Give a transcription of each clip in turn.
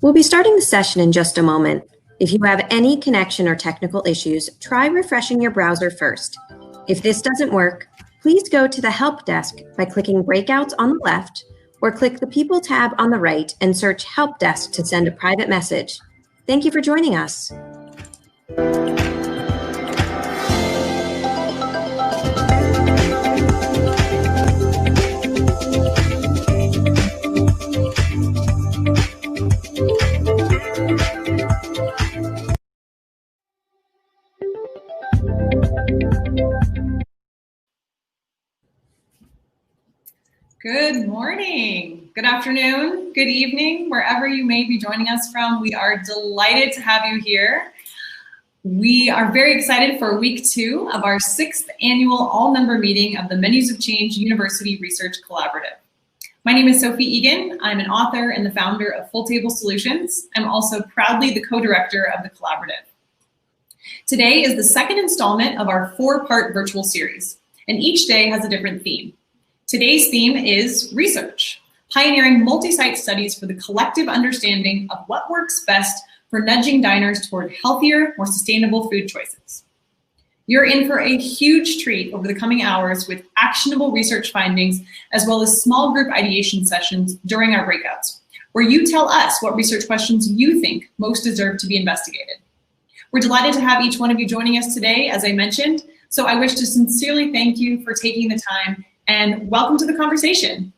We'll be starting the session in just a moment. If you have any connection or technical issues, try refreshing your browser first. If this doesn't work, please go to the Help Desk by clicking Breakouts on the left, or click the People tab on the right and search Help Desk to send a private message. Thank you for joining us. Good morning, good afternoon, good evening, wherever you may be joining us from. We are delighted to have you here. We are very excited for week 2 of our 6th annual all-member meeting of the Menus of Change University Research Collaborative. My name is Sophie Egan. I'm an author and the founder of Full Table Solutions. I'm also proudly the co-director of the collaborative. Today is the second installment of our 4-part virtual series, and each day has a different theme. Today's theme is research, pioneering multi-site studies for the collective understanding of what works best for nudging diners toward healthier, more sustainable food choices. You're in for a huge treat over the coming hours with actionable research findings, as well as small group ideation sessions during our breakouts, where you tell us what research questions you think most deserve to be investigated. We're delighted to have each one of you joining us today, as I mentioned, so I wish to sincerely thank you for taking the time and welcome to the conversation.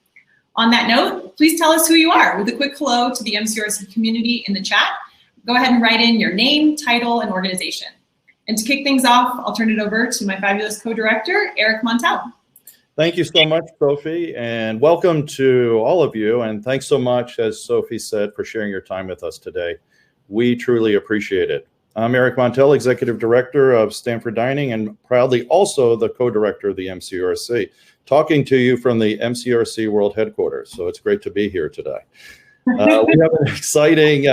On that note, please tell us who you are with a quick hello to the MCURC community in the chat. Go ahead and write in your name, title, and organization. And to kick things off, I'll turn it over to my fabulous co-director, Eric Montel. Thank you so much, Sophie, and welcome to all of you. And thanks so much, as Sophie said, for sharing your time with us today. We truly appreciate it. I'm Eric Montel, Executive Director of Stanford Dining, and proudly also the co-director of the MCURC, talking to you from the MCURC World Headquarters. So it's great to be here today. We have an exciting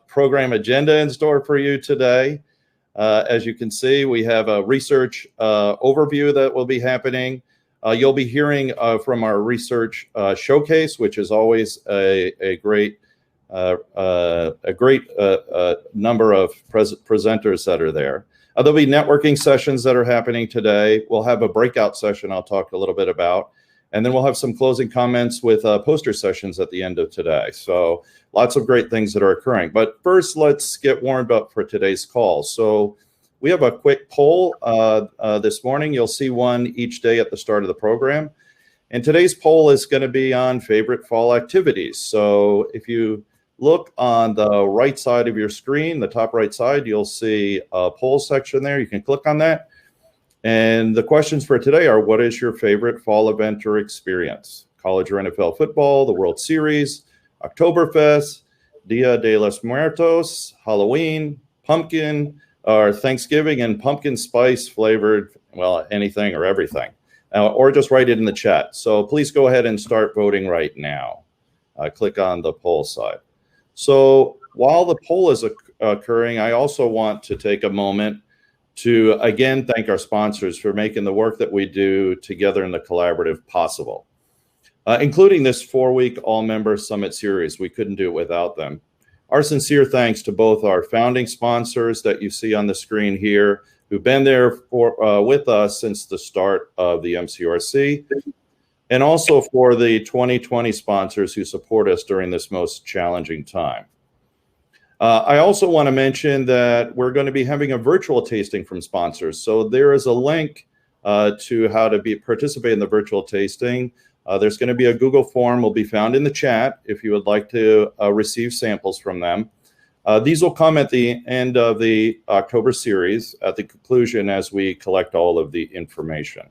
program agenda in store for you today. As you can see, we have a research overview that will be happening. You'll be hearing from our research showcase, which is always a great number of presenters that are there. There'll be networking sessions that are happening today. We'll have a breakout session I'll talk a little bit about. And then we'll have some closing comments with poster sessions at the end of today. So lots of great things that are occurring. But first, let's get warmed up for today's call. So we have a quick poll this morning. You'll see one each day at the start of the program. And today's poll is going to be on favorite fall activities. So if you look on the right side of your screen, the top right side, you'll see a poll section there. You can click on that. And the questions for today are, what is your favorite fall event or experience? College or NFL football, the World Series, Oktoberfest, Dia de los Muertos, Halloween, pumpkin, or Thanksgiving and pumpkin spice flavored, well, anything or everything. Or just write it in the chat. So please go ahead and start voting right now. Click on the poll side. So while the poll is occurring, I also want to take a moment to, again, thank our sponsors for making the work that we do together in the collaborative possible, including this 4-week all-member summit series. We couldn't do it without them. Our sincere thanks to both our founding sponsors that you see on the screen here, who've been there with us since the start of the MCURC, and also for the 2020 sponsors who support us during this most challenging time. I also want to mention that we're going to be having a virtual tasting from sponsors. So there is a link to how to participate in the virtual tasting. There's going to be a Google form will be found in the chat if you would like to receive samples from them. These will come at the end of the October series at the conclusion as we collect all of the information.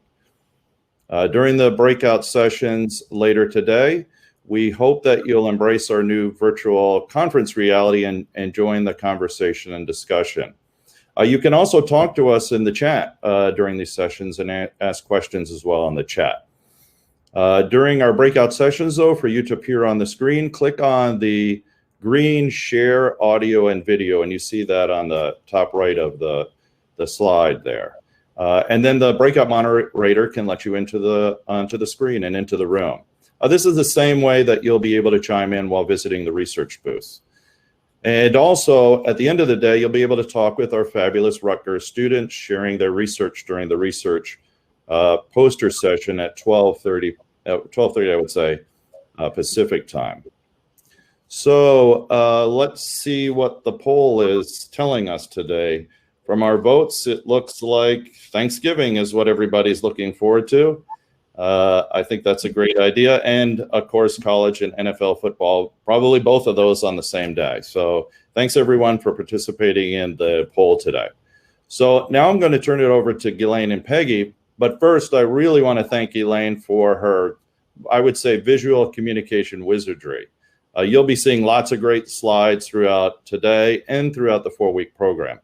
During the breakout sessions later today, we hope that you'll embrace our new virtual conference reality and join the conversation and discussion. You can also talk to us in the chat during these sessions and ask questions as well in the chat. During our breakout sessions, though, for you to appear on the screen, click on the green share audio and video, and you see that on the top right of the slide there. And then the breakout moderator can let you onto the screen and into the room. This is the same way that you'll be able to chime in while visiting the research booth. And also, at the end of the day, you'll be able to talk with our fabulous Rutgers students sharing their research during the research poster session at 12:30, I would say, Pacific time. So let's see what the poll is telling us today. From our votes, it looks like Thanksgiving is what everybody's looking forward to. I think that's a great idea. And of course, college and NFL football, probably both of those on the same day. So thanks everyone for participating in the poll today. So now I'm going to turn it over to Ghislaine and Peggy. But first, I really want to thank Elaine for her, I would say, visual communication wizardry. You'll be seeing lots of great slides throughout today and throughout the 4-week program.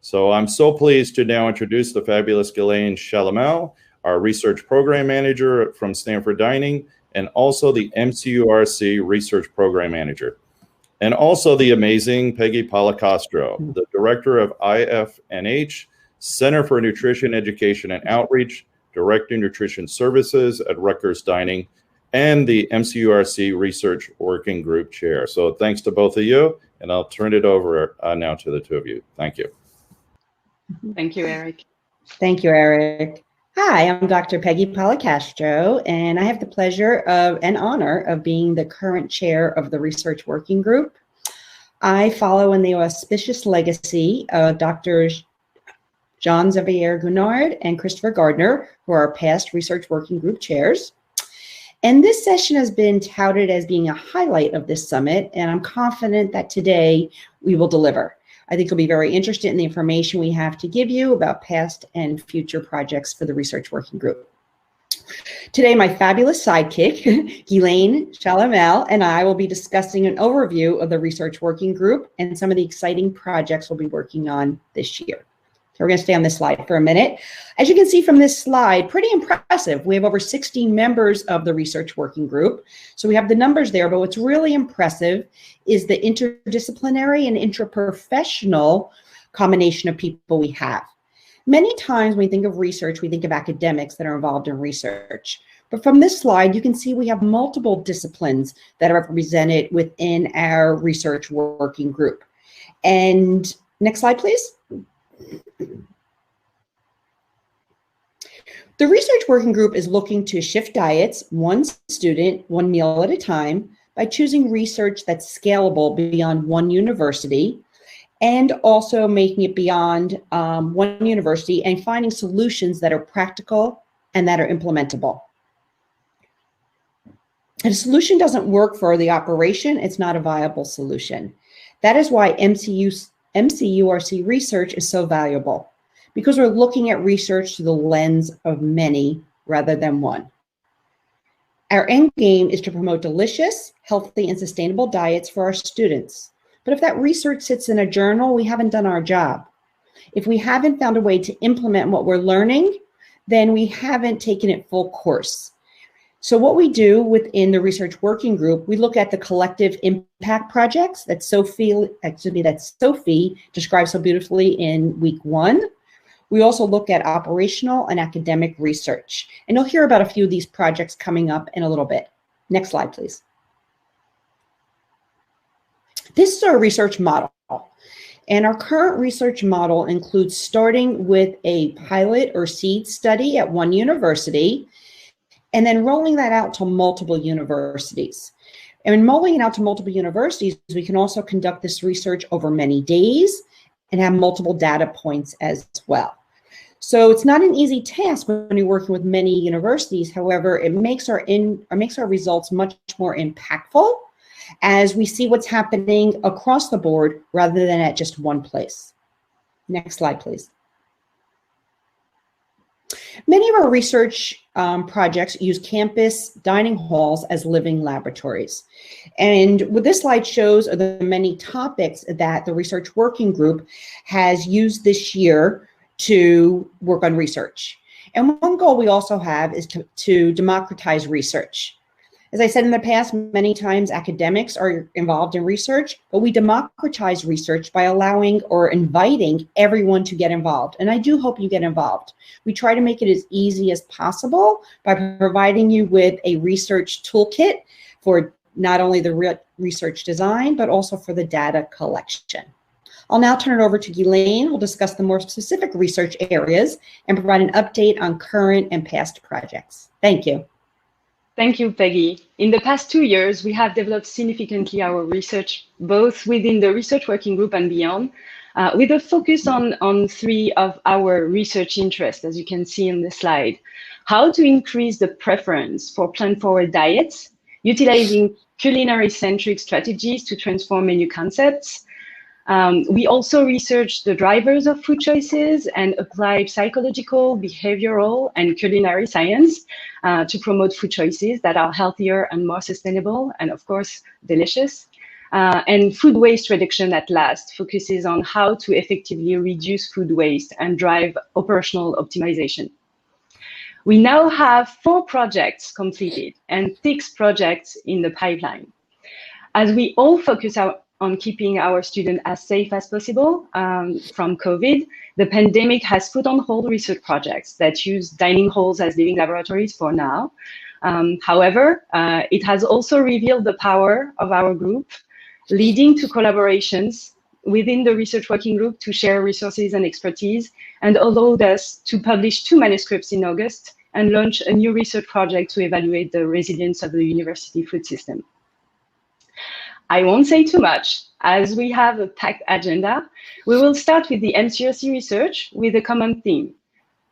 So I'm so pleased to now introduce the fabulous Ghislaine Chalamel, our research program manager from Stanford Dining, and also the MCURC research program manager. And also the amazing Peggy Palacastro, the director of IFNH, Center for Nutrition Education and Outreach, Director of Nutrition Services at Rutgers Dining, and the MCURC Research Working Group Chair. So thanks to both of you, and I'll turn it over now to the two of you. Thank you. Thank you, Eric. Thank you, Eric. Hi, I'm Dr. Peggy Palacastro, and I have the pleasure of and honor of being the current chair of the Research Working Group. I follow in the auspicious legacy of Drs. Jean Xavier Gounard and Christopher Gardner, who are past Research Working Group chairs. And this session has been touted as being a highlight of this summit, and I'm confident that today we will deliver. I think you'll be very interested in the information we have to give you about past and future projects for the Research Working Group. Today, my fabulous sidekick, Ghislaine Chalamel, and I will be discussing an overview of the Research Working Group and some of the exciting projects we'll be working on this year. So we're going to stay on this slide for a minute. As you can see from this slide, pretty impressive. We have over 60 members of the Research Working Group. So we have the numbers there, but what's really impressive is the interdisciplinary and interprofessional combination of people we have. Many times when we think of research, we think of academics that are involved in research. But from this slide, you can see we have multiple disciplines that are represented within our Research Working Group. And next slide, please. The Research Working Group is looking to shift diets, one student, one meal at a time, by choosing research that's scalable beyond one university, and also making it beyond one university and finding solutions that are practical and that are implementable. If a solution doesn't work for the operation, it's not a viable solution. That is why MCURC research is so valuable, because we're looking at research through the lens of many rather than one. Our end game is to promote delicious, healthy, and sustainable diets for our students. But if that research sits in a journal, we haven't done our job. If we haven't found a way to implement what we're learning, then we haven't taken it full course. So what we do within the Research Working Group, we look at the collective impact projects that Sophie described so beautifully in week 1. We also look at operational and academic research. And you'll hear about a few of these projects coming up in a little bit. Next slide, please. This is our research model. And our current research model includes starting with a pilot or seed study at one university, and then rolling that out to multiple universities. And in rolling it out to multiple universities, we can also conduct this research over many days and have multiple data points as well. So it's not an easy task when you're working with many universities. However, it makes our results much more impactful as we see what's happening across the board rather than at just one place. Next slide, please. Many of our research projects use campus dining halls as living laboratories. And what this slide shows are the many topics that the Research Working Group has used this year to work on research. And one goal we also have is to democratize research. As I said in the past, many times academics are involved in research, but we democratize research by allowing or inviting everyone to get involved. And I do hope you get involved. We try to make it as easy as possible by providing you with a research toolkit for not only the research design, but also for the data collection. I'll now turn it over to Ghislaine, who will discuss the more specific research areas and provide an update on current and past projects. Thank you. Thank you, Peggy. In the past 2 years, we have developed significantly our research, both within the research working group and beyond, with a focus on 3 of our research interests, as you can see in the slide. How to increase the preference for plant-forward diets, utilizing culinary-centric strategies to transform menu concepts. We also researched the drivers of food choices and applied psychological, behavioral, and culinary science to promote food choices that are healthier and more sustainable, and of course, delicious. And food waste reduction at last focuses on how to effectively reduce food waste and drive operational optimization. We now have 4 projects completed and 6 projects in the pipeline. As we all focus on keeping our students as safe as possible from COVID, the pandemic has put on hold research projects that use dining halls as living laboratories for now. However, it has also revealed the power of our group, leading to collaborations within the research working group to share resources and expertise, and allowed us to publish 2 manuscripts in August and launch a new research project to evaluate the resilience of the university food system. I won't say too much, as we have a packed agenda. We will start with the MCURC research with a common theme: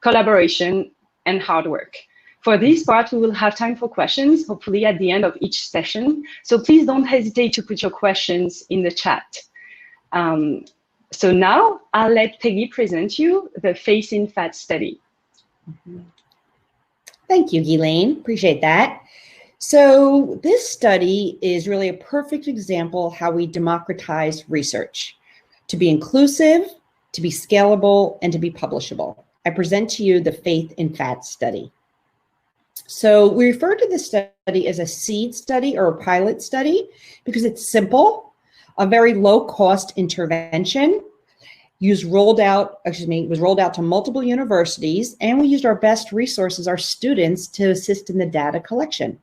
collaboration and hard work. For this part, we will have time for questions, hopefully at the end of each session. So please don't hesitate to put your questions in the chat. So now I'll let Peggy present you the Facing Fat study. Thank you, Ghislaine. Appreciate that. So this study is really a perfect example of how we democratize research to be inclusive, to be scalable, and to be publishable. I present to you the Faith in Fat study. So we refer to this study as a seed study or a pilot study because it's simple, a very low-cost intervention, was rolled out to multiple universities, and we used our best resources, our students, to assist in the data collection.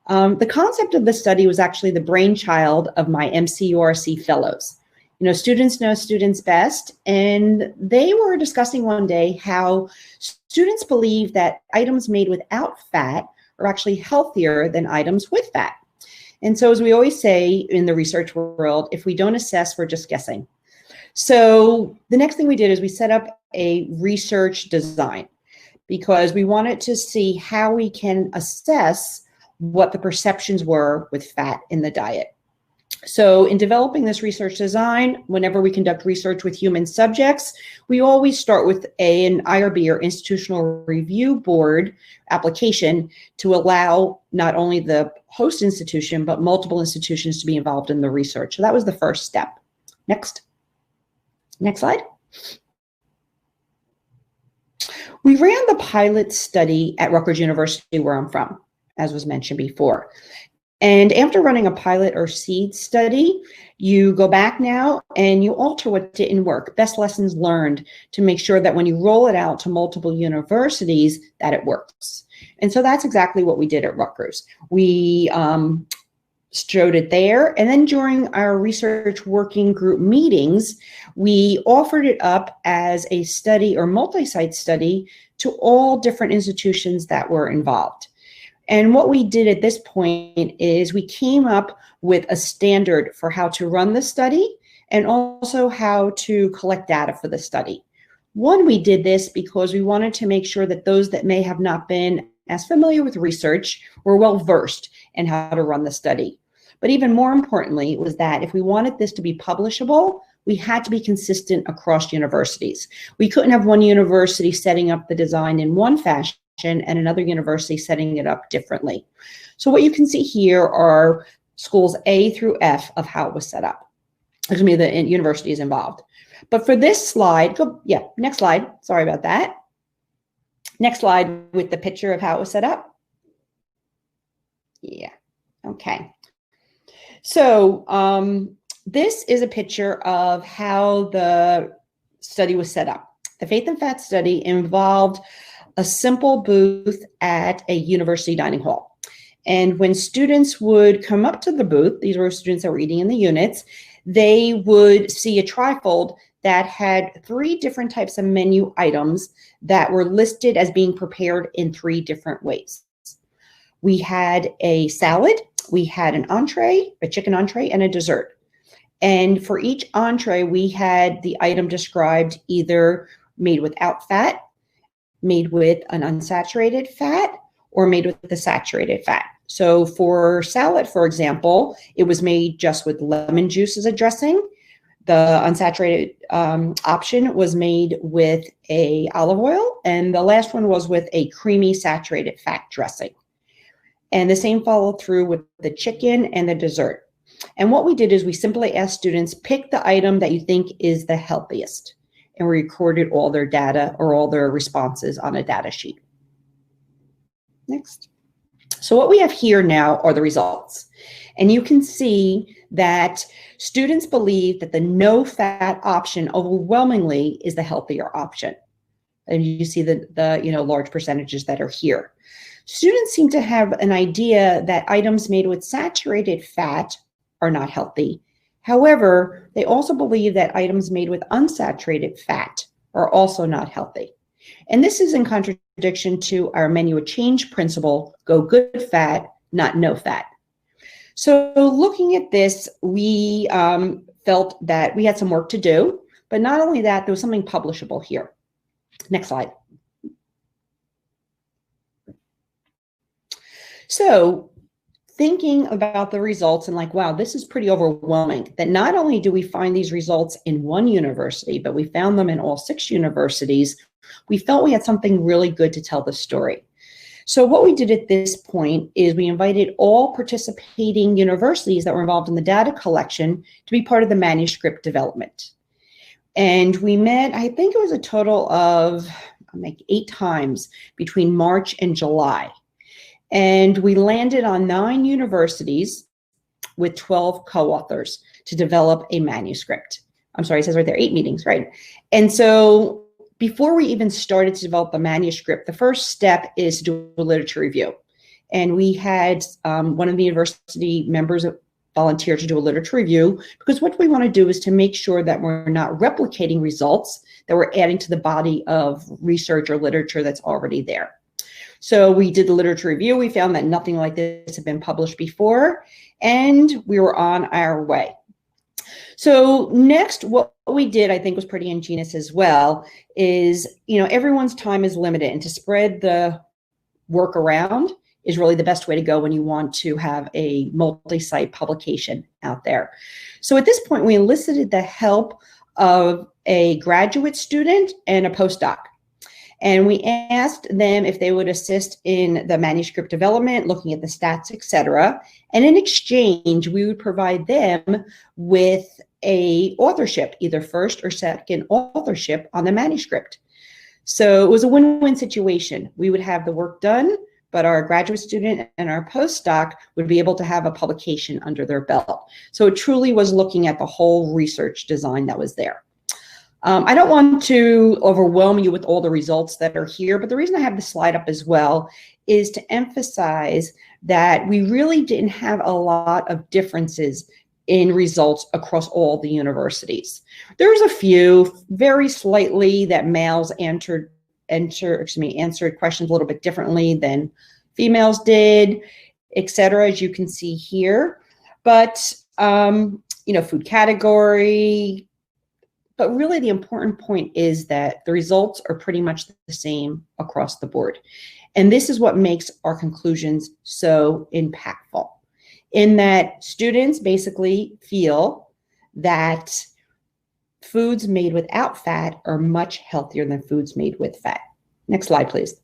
The concept of the study was actually the brainchild of my MCURC fellows. You know, students know students best, and they were discussing one day how students believe that items made without fat are actually healthier than items with fat. And so, as we always say in the research world, if we don't assess, we're just guessing. So the next thing we did is we set up a research design because we wanted to see how we can assess what the perceptions were with fat in the diet. So in developing this research design, whenever we conduct research with human subjects, we always start with an IRB or Institutional Review Board application to allow not only the host institution, but multiple institutions to be involved in the research. So that was the first step. Next slide. We ran the pilot study at Rutgers University, where I'm from, as was mentioned before. And after running a pilot or seed study, you go back now and you alter what didn't work, best lessons learned, to make sure that when you roll it out to multiple universities, that it works. And so that's exactly what we did at Rutgers. We showed it there. And then during our research working group meetings, we offered it up as a study or multi-site study to all different institutions that were involved. And what we did at this point is we came up with a standard for how to run the study and also how to collect data for the study. One, we did this because we wanted to make sure that those that may have not been as familiar with research were well versed in how to run the study. But even more importantly was that if we wanted this to be publishable, we had to be consistent across universities. We couldn't have one university setting up the design in one fashion and another university setting it up differently. So what you can see here are schools A through F of how it was set up. Excuse me, the universities involved. But for this slide, next slide. Sorry about that. Next slide with the picture of how it was set up. Yeah, okay. So this is a picture of how the study was set up. The Faith and Fat study involved a simple booth at a university dining hall. And when students would come up to the booth, these were students that were eating in the units, they would see a trifold that had 3 different types of menu items that were listed as being prepared in 3 different ways. We had a salad, we had an entree, a chicken entree, and a dessert. And for each entree, we had the item described either made without fat, made with an unsaturated fat, or made with the saturated fat. So for salad, for example, it was made just with lemon juice as a dressing. The unsaturated option was made with a olive oil, and the last one was with a creamy saturated fat dressing. And the same followed through with the chicken and the dessert. And what we did is we simply asked students, pick the item that you think is the healthiest. And we recorded all their data or all their responses on a data sheet. Next. So what we have here now are the results. And you can see that students believe that the no fat option overwhelmingly is the healthier option. And you see the large percentages that are here. Students seem to have an idea that items made with saturated fat are not healthy. However, they also believe that items made with unsaturated fat are also not healthy. And this is in contradiction to our menu of change principle, go good fat, not no fat. So looking at this, we felt that we had some work to do, but not only that, there was something publishable here. Next slide. So thinking about the results and like, wow, this is pretty overwhelming, that not only do we find these results in one university, but we found them in all 6 universities, we felt we had something really good to tell the story. So what we did at this point is we invited all participating universities that were involved in the data collection to be part of the manuscript development. And we met, I think it was a total of like 8 times between March and July. And we landed on 9 universities with 12 co-authors to develop a manuscript. I'm sorry, it says right there, 8 meetings, right? And so before we even started to develop the manuscript, the first step is to do a literature review. And we had one of the university members volunteer to do a literature review, because what we want to do is to make sure that we're not replicating results, that we're adding to the body of research or literature that's already there. So we did the literature review. We found that nothing like this had been published before, and we were on our way. So next, what we did, I think was pretty ingenious as well, is, everyone's time is limited, and to spread the work around is really the best way to go when you want to have a multi-site publication out there. So at this point, we enlisted the help of a graduate student and a postdoc. And we asked them if they would assist in the manuscript development, looking at the stats, et cetera. And in exchange, we would provide them with a authorship, either first or second authorship on the manuscript. So it was a win-win situation. We would have the work done, but our graduate student and our postdoc would be able to have a publication under their belt. So it truly was looking at the whole research design that was there. I don't want to overwhelm you with all the results that are here, but the reason I have the slide up as well is to emphasize that we really didn't have a lot of differences in results across all the universities. There's a few, very slightly, that males answered questions a little bit differently than females did, et cetera, as you can see here. But, food category. But really the important point is that the results are pretty much the same across the board. And this is what makes our conclusions so impactful, in that students basically feel that foods made without fat are much healthier than foods made with fat. Next slide, please.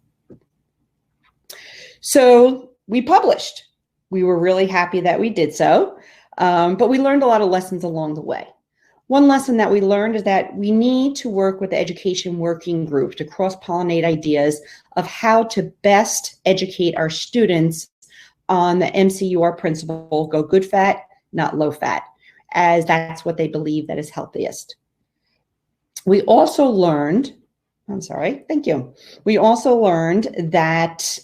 So we published. We were really happy that we did so, but we learned a lot of lessons along the way. One lesson that we learned is that we need to work with the education working group to cross-pollinate ideas of how to best educate our students on the MCUR principle, go good fat, not low fat, as that's what they believe that is healthiest. We also learned, we also learned that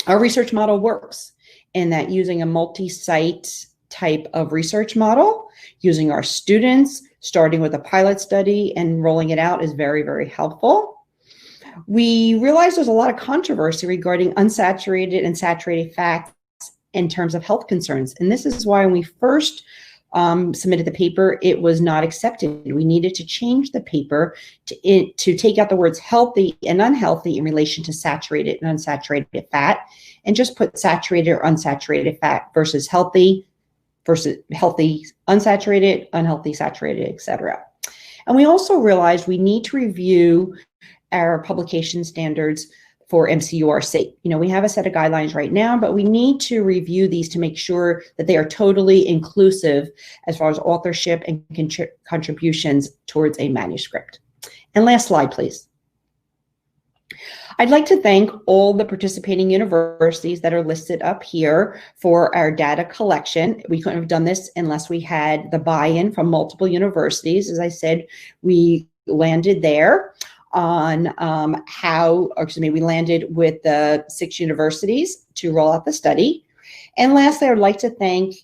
our research model works, and that using a multi-site type of research model, using our students, starting with a pilot study and rolling it out is very, very helpful. We realized there's a lot of controversy regarding unsaturated and saturated fats in terms of health concerns. And this is why when we first submitted the paper, it was not accepted. We needed to change the paper to take out the words healthy and unhealthy in relation to saturated and unsaturated fat, and just put saturated or unsaturated fat versus healthy, unsaturated, unhealthy, saturated, etc. And we also realized we need to review our publication standards for MCURC. We have a set of guidelines right now, but we need to review these to make sure that they are totally inclusive as far as authorship and contributions towards a manuscript. And last slide, please. I'd like to thank all the participating universities that are listed up here for our data collection. We couldn't have done this unless we had the buy-in from multiple universities. As I said, we landed there on we landed with the 6 universities to roll out the study. And lastly, I would like to thank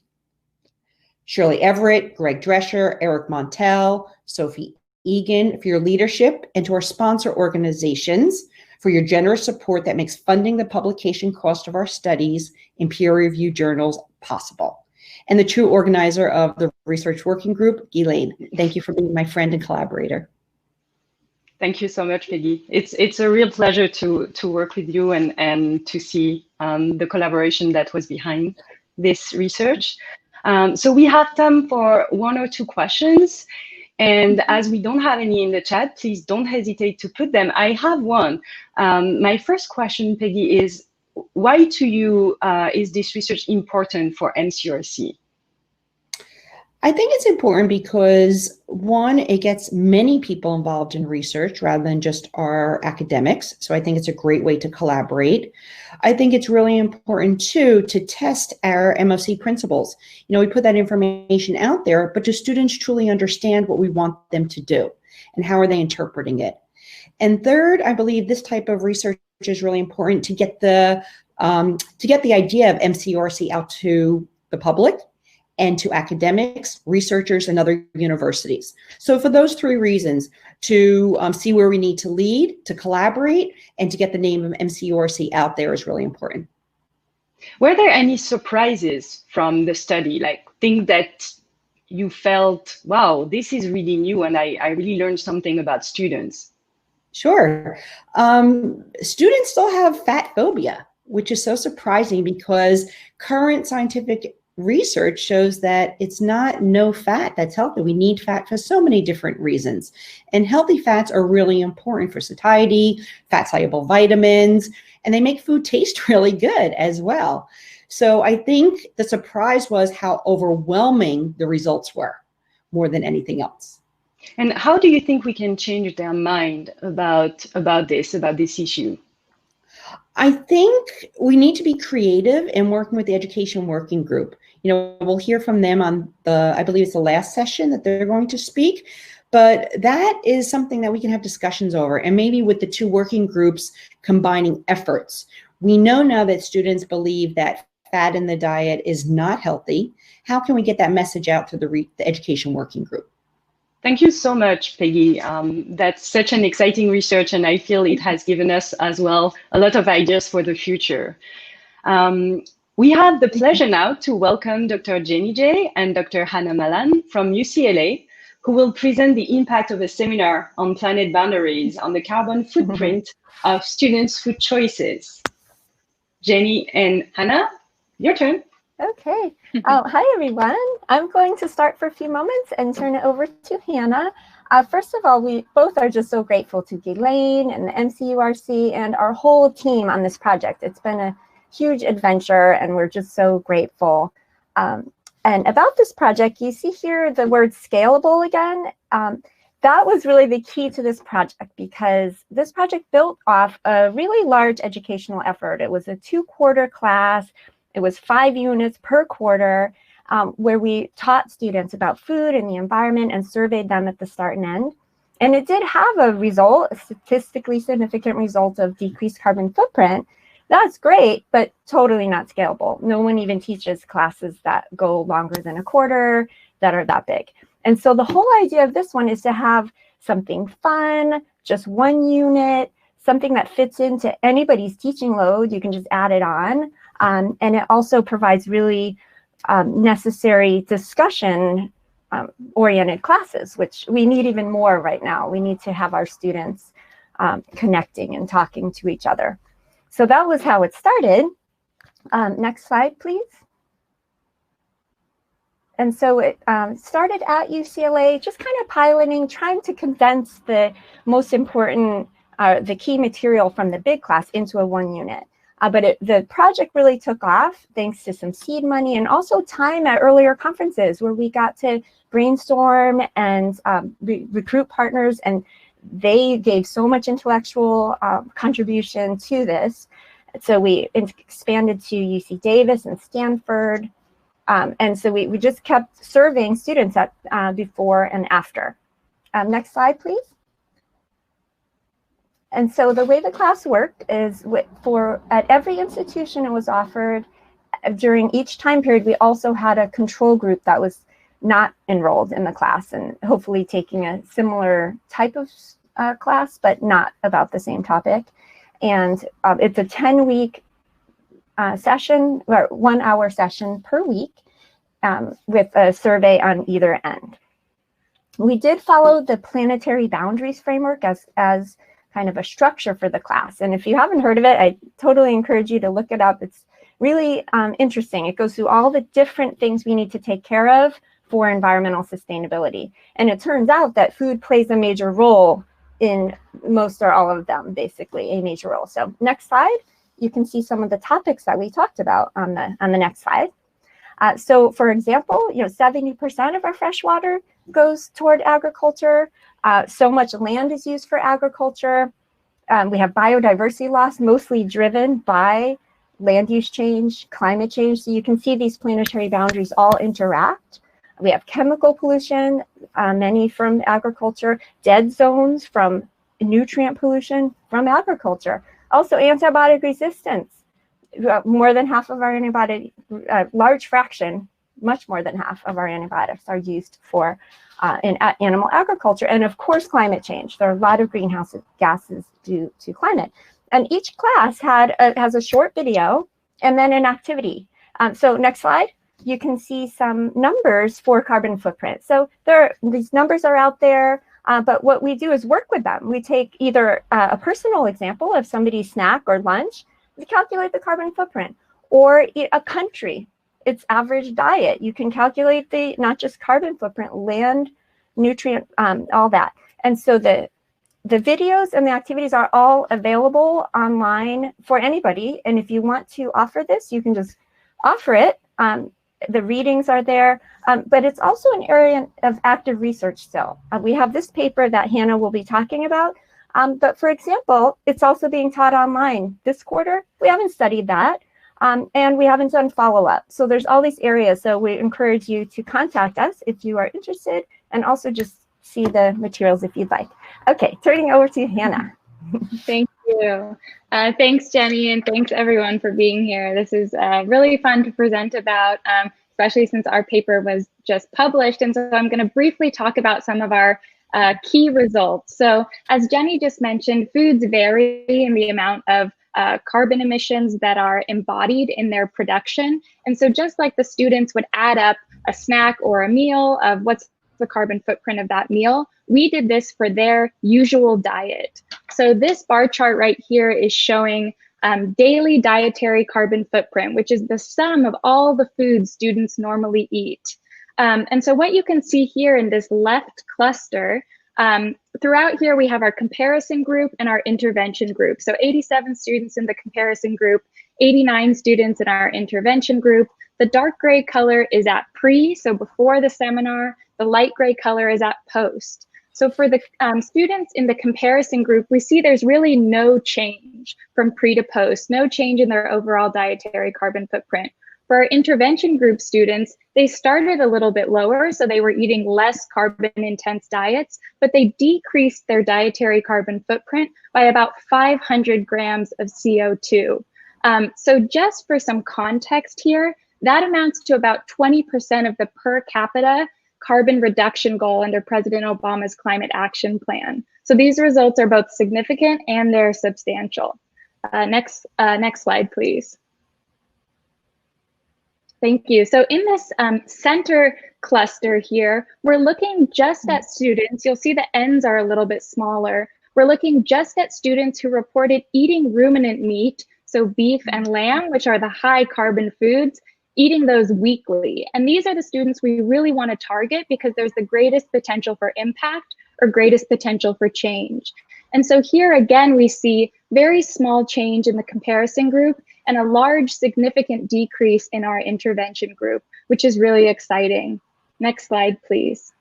Shirley Everett, Greg Drescher, Eric Montel, Sophie Egan for your leadership, and to our sponsor organizations for your generous support that makes funding the publication cost of our studies in peer-reviewed journals possible. And the true organizer of the Research Working Group, Ghislaine. Thank you for being my friend and collaborator. Thank you so much, Peggy. It's a real pleasure to work with you and to see the collaboration that was behind this research. So we have time for 1 or 2 questions. And as we don't have any in the chat, please don't hesitate to put them. I have one. My first question, Peggy, is why to you is this research important for MCURC? I think it's important because, one, it gets many people involved in research rather than just our academics. So I think it's a great way to collaborate. I think it's really important, too, to test our MOC principles. We put that information out there, but do students truly understand what we want them to do? And how are they interpreting it? And third, I believe this type of research is really important to get the idea of MCURC out to the public and to academics, researchers, and other universities. So for those 3 reasons, to see where we need to lead, to collaborate, and to get the name of MCURC out there is really important. Were there any surprises from the study, like things that you felt, wow, this is really new and I really learned something about students? Sure. Students still have fat phobia, which is so surprising because current scientific research shows that it's not no fat that's healthy. We need fat for so many different reasons. And healthy fats are really important for satiety, fat-soluble vitamins, and they make food taste really good as well. So I think the surprise was how overwhelming the results were, more than anything else. And how do you think we can change their mind about this issue? I think we need to be creative in working with the Education Working Group. We'll hear from them on I believe it's the last session that they're going to speak, but that is something that we can have discussions over, and maybe with the 2 working groups combining efforts. We know now that students believe that fat in the diet is not healthy. How can we get that message out to the Education Working Group? Thank you so much, Peggy. That's such an exciting research, and I feel it has given us as well a lot of ideas for the future. We have the pleasure now to welcome Dr. Jenny J. and Dr. Hannah Malan from UCLA, who will present the impact of a seminar on planet boundaries on the carbon footprint of students' food choices. Jenny and Hannah, your turn. Okay. Hi, everyone. I'm going to start for a few moments and turn it over to Hannah. First of all, we both are just so grateful to Ghislaine and the MCURC and our whole team on this project. It's been a huge adventure, and we're just so grateful. And about this project, you see here the word scalable again. That was really the key to this project, because this project built off a really large educational effort. It was a 2-quarter class. It was 5 units per quarter, where we taught students about food and the environment and surveyed them at the start and end. And it did have a result, a statistically significant result of decreased carbon footprint. That's great, but totally not scalable. No one even teaches classes that go longer than a quarter, that are that big. And so the whole idea of this one is to have something fun, just one unit, something that fits into anybody's teaching load. You can just add it on. And it also provides really necessary discussion oriented classes, which we need even more right now. We need to have our students connecting and talking to each other. So that was how it started. Next slide, please. And so it started at UCLA, just kind of piloting, trying to condense the most important, the key material from the big class into a one unit. But the project really took off thanks to some seed money and also time at earlier conferences where we got to brainstorm and recruit partners, and they gave so much intellectual contribution to this. So we expanded to UC Davis and Stanford. And so we just kept serving students at before and after. Next slide, please. And so the way the class worked is at every institution it was offered. During each time period, we also had a control group that was not enrolled in the class and hopefully taking a similar type of class, but not about the same topic. And it's a 10-week session, or 1 hour session per week with a survey on either end. We did follow the planetary boundaries framework as kind of a structure for the class. And if you haven't heard of it, I totally encourage you to look it up. It's really interesting. It goes through all the different things we need to take care of for environmental sustainability. And it turns out that food plays a major role in most or all of them, basically a major role. So next slide, you can see some of the topics that we talked about on the next slide. So for example, 70% of our fresh water goes toward agriculture. So much land is used for agriculture. We have biodiversity loss, mostly driven by land use change, climate change. So you can see these planetary boundaries all interact. We have chemical pollution, many from agriculture, dead zones from nutrient pollution from agriculture. Also antibiotic resistance. More than half of our antibiotic, large fraction, much more than half of our antibiotics are used for in animal agriculture. And of course, climate change. There are a lot of greenhouse gases due to climate. And each class has a short video and then an activity. So next slide. You can see some numbers for carbon footprint. So these numbers are out there, but what we do is work with them. We take either a personal example of somebody's snack or lunch, we calculate the carbon footprint, or a country, its average diet. You can calculate the not just carbon footprint, land, nutrient, all that. And so the videos and the activities are all available online for anybody. And if you want to offer this, you can just offer it. The readings are there, but it's also an area of active research still. We have this paper that Hannah will be talking about, but for example, it's also being taught online this quarter. We haven't studied that, and we haven't done follow-up. So there's all these areas, so we encourage you to contact us if you are interested, and also just see the materials if you'd like. Okay, turning over to Hannah. Thank you. Thanks, Jenny, and thanks everyone for being here. This is really fun to present about, especially since our paper was just published. And so I'm going to briefly talk about some of our key results. So as Jenny just mentioned, foods vary in the amount of carbon emissions that are embodied in their production. And so just like the students would add up a snack or a meal of what's the carbon footprint of that meal, we did this for their usual diet. So this bar chart right here is showing daily dietary carbon footprint, which is the sum of all the foods students normally eat. And so what you can see here in this left cluster, throughout here we have our comparison group and our intervention group. So 87 students in the comparison group, 89 students in our intervention group. The dark gray color is at pre, so before the seminar. The light gray color is at post. So for the students in the comparison group, we see there's really no change from pre to post, no change in their overall dietary carbon footprint. For our intervention group students, they started a little bit lower, so they were eating less carbon intense diets, but they decreased their dietary carbon footprint by about 500 grams of CO2. So just for some context here, that amounts to about 20% of the per capita carbon reduction goal under President Obama's climate action plan. So these results are both significant and they're substantial. Next slide, please. Thank you. So in this center cluster here, we're looking just at students. You'll see the ends are a little bit smaller. We're looking just at students who reported eating ruminant meat, so beef and lamb, which are the high carbon foods, eating those weekly. And these are the students we really want to target because there's the greatest potential for impact or greatest potential for change. And so here again, we see very small change in the comparison group and a large significant decrease in our intervention group, which is really exciting. Next slide, please.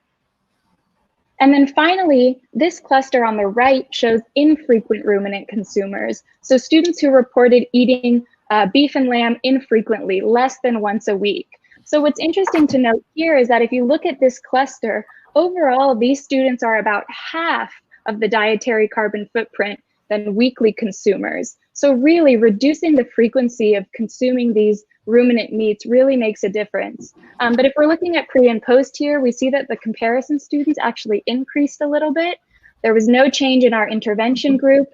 And then finally, this cluster on the right shows infrequent ruminant consumers. So students who reported eating beef and lamb infrequently, less than once a week. So what's interesting to note here is that if you look at this cluster, overall, these students are about half of the dietary carbon footprint than weekly consumers. So really reducing the frequency of consuming these ruminant meats really makes a difference. But if we're looking at pre and post here, we see that the comparison students actually increased a little bit. There was no change in our intervention group,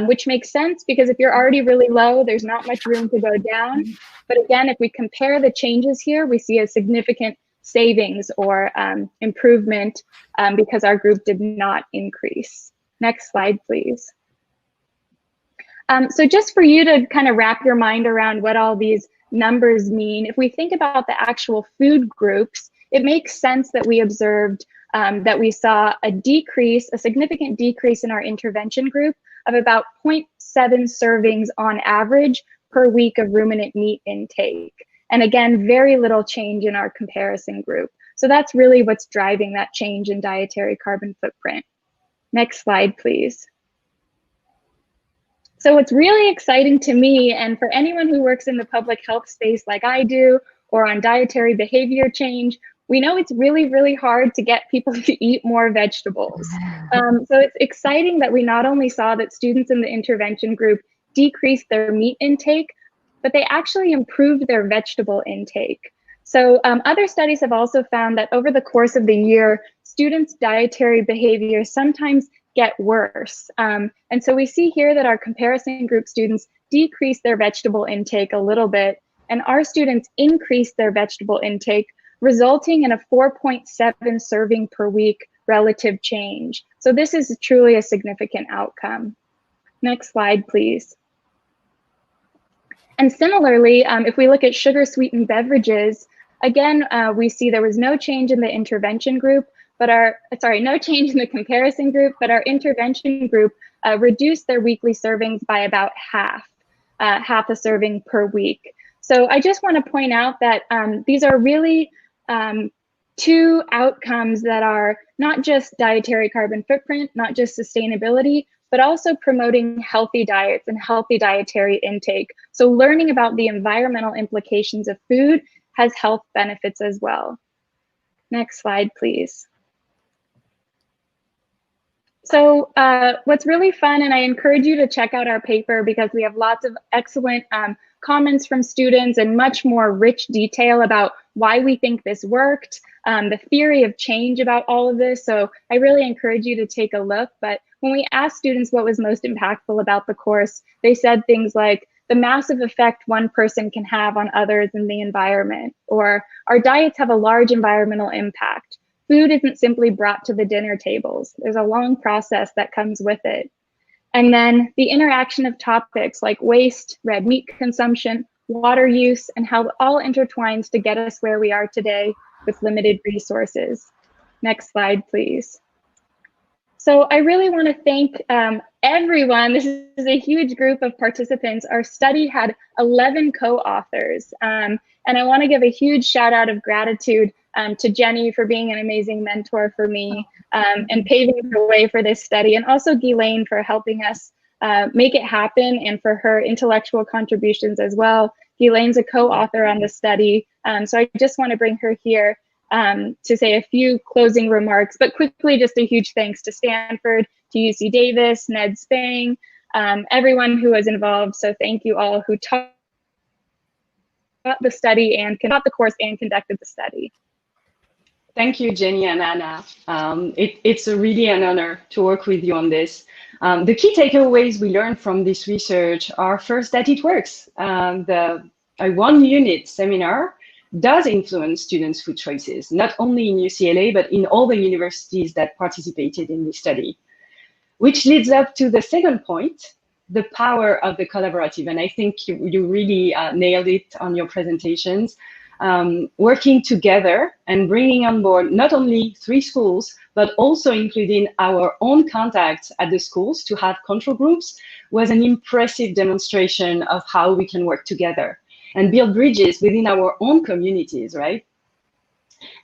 which makes sense because if you're already really low, there's not much room to go down. But again, if we compare the changes here, we see a significant savings or improvement because our group did not increase. Next slide, please. So just for you to kind of wrap your mind around what all these numbers mean, if we think about the actual food groups, it makes sense that we observed that we saw a significant decrease in our intervention group of about 0.7 servings on average per week of ruminant meat intake. And again, very little change in our comparison group. So that's really what's driving that change in dietary carbon footprint. Next slide, please. So what's really exciting to me, and for anyone who works in the public health space like I do, or on dietary behavior change, we know it's really, really hard to get people to eat more vegetables. So it's exciting that we not only saw that students in the intervention group decreased their meat intake, but they actually improved their vegetable intake. So other studies have also found that over the course of the year, students' dietary behavior sometimes get worse. And so we see here that our comparison group students decreased their vegetable intake a little bit, and our students increased their vegetable intake, resulting in a 4.7 serving per week relative change. So this is truly a significant outcome. Next slide, please. And similarly, if we look at sugar sweetened beverages, again, we see there was no change in the intervention group, but no change in the comparison group, but our intervention group reduced their weekly servings by about half a serving per week. So I just want to point out that these are really two outcomes that are not just dietary carbon footprint, not just sustainability, but also promoting healthy diets and healthy dietary intake. So learning about the environmental implications of food has health benefits as well. Next slide, please. So what's really fun, and I encourage you to check out our paper because we have lots of excellent comments from students and much more rich detail about why we think this worked, the theory of change about all of this. So I really encourage you to take a look. But when we asked students what was most impactful about the course, they said things like the massive effect one person can have on others in the environment, or our diets have a large environmental impact. Food isn't simply brought to the dinner tables. There's a long process that comes with it. And then the interaction of topics like waste, red meat consumption, water use, and how it all intertwines to get us where we are today with limited resources. Next slide, please. So I really want to thank everyone. This is a huge group of participants. Our study had 11 co-authors. And I want to give a huge shout out of gratitude to Jenny for being an amazing mentor for me and paving the way for this study, and also Ghislaine for helping us make it happen and for her intellectual contributions as well. Ghislaine's a co-author on the study, so I just want to bring her here to say a few closing remarks, but quickly just a huge thanks to Stanford, to UC Davis, Ned Spang, everyone who was involved. So thank you all who taught the study and taught the course and conducted the study. Thank you, Jenny and Anna. It's really an honor to work with you on this. The key takeaways we learned from this research are first that it works. The one-unit seminar does influence students' food choices, not only in UCLA, but in all the universities that participated in this study. Which leads up to the second point, the power of the collaborative. And I think you really nailed it on your presentations. Working together and bringing on board not only 3 schools, but also including our own contacts at the schools to have control groups was an impressive demonstration of how we can work together and build bridges within our own communities, right?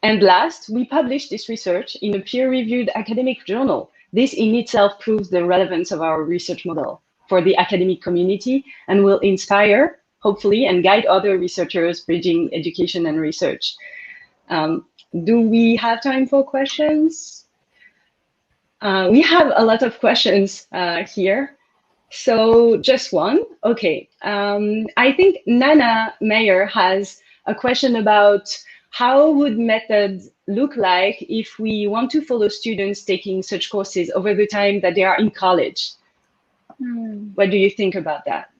And last, we published this research in a peer-reviewed academic journal. This in itself proves the relevance of our research model for the academic community and will inspire, hopefully, and guide other researchers bridging education and research. Do we have time for questions? We have a lot of questions here. So just one. Okay. I think Nana Mayer has a question about how would methods look like if we want to follow students taking such courses over the time that they are in college? What do you think about that?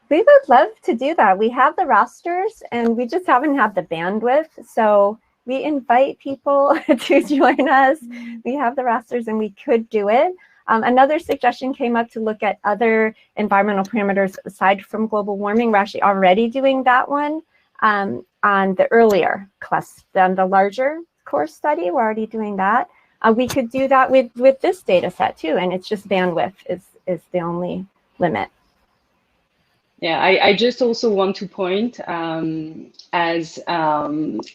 We would love to do that. We have the rosters and we just haven't had the bandwidth. So we invite people to join us. We have the rosters and we could do it. Another suggestion came up to look at other environmental parameters aside from global warming. We're actually already doing that one on the earlier class, than the larger course study. We're already doing that. We could do that with this data set too. And it's just bandwidth is the only limit. Yeah, I just also want to point as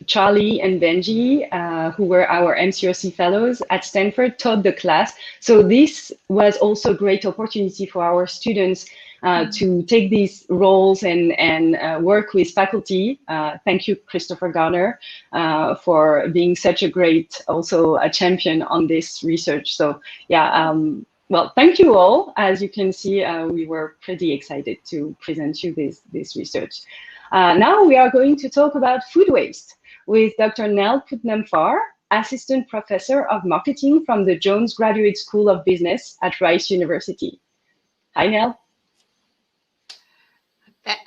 Charlie and Benji, who were our MCURC fellows at Stanford, taught the class. So this was also a great opportunity for our students to take these roles and work with faculty. Thank you, Christopher Garner, for being such a great, also a champion on this research. So yeah, well, thank you all. As you can see, we were pretty excited to present you this research. Now we are going to talk about food waste with Dr. Nell Putnam-Farr, Assistant Professor of Marketing from the Jones Graduate School of Business at Rice University. Hi, Nell.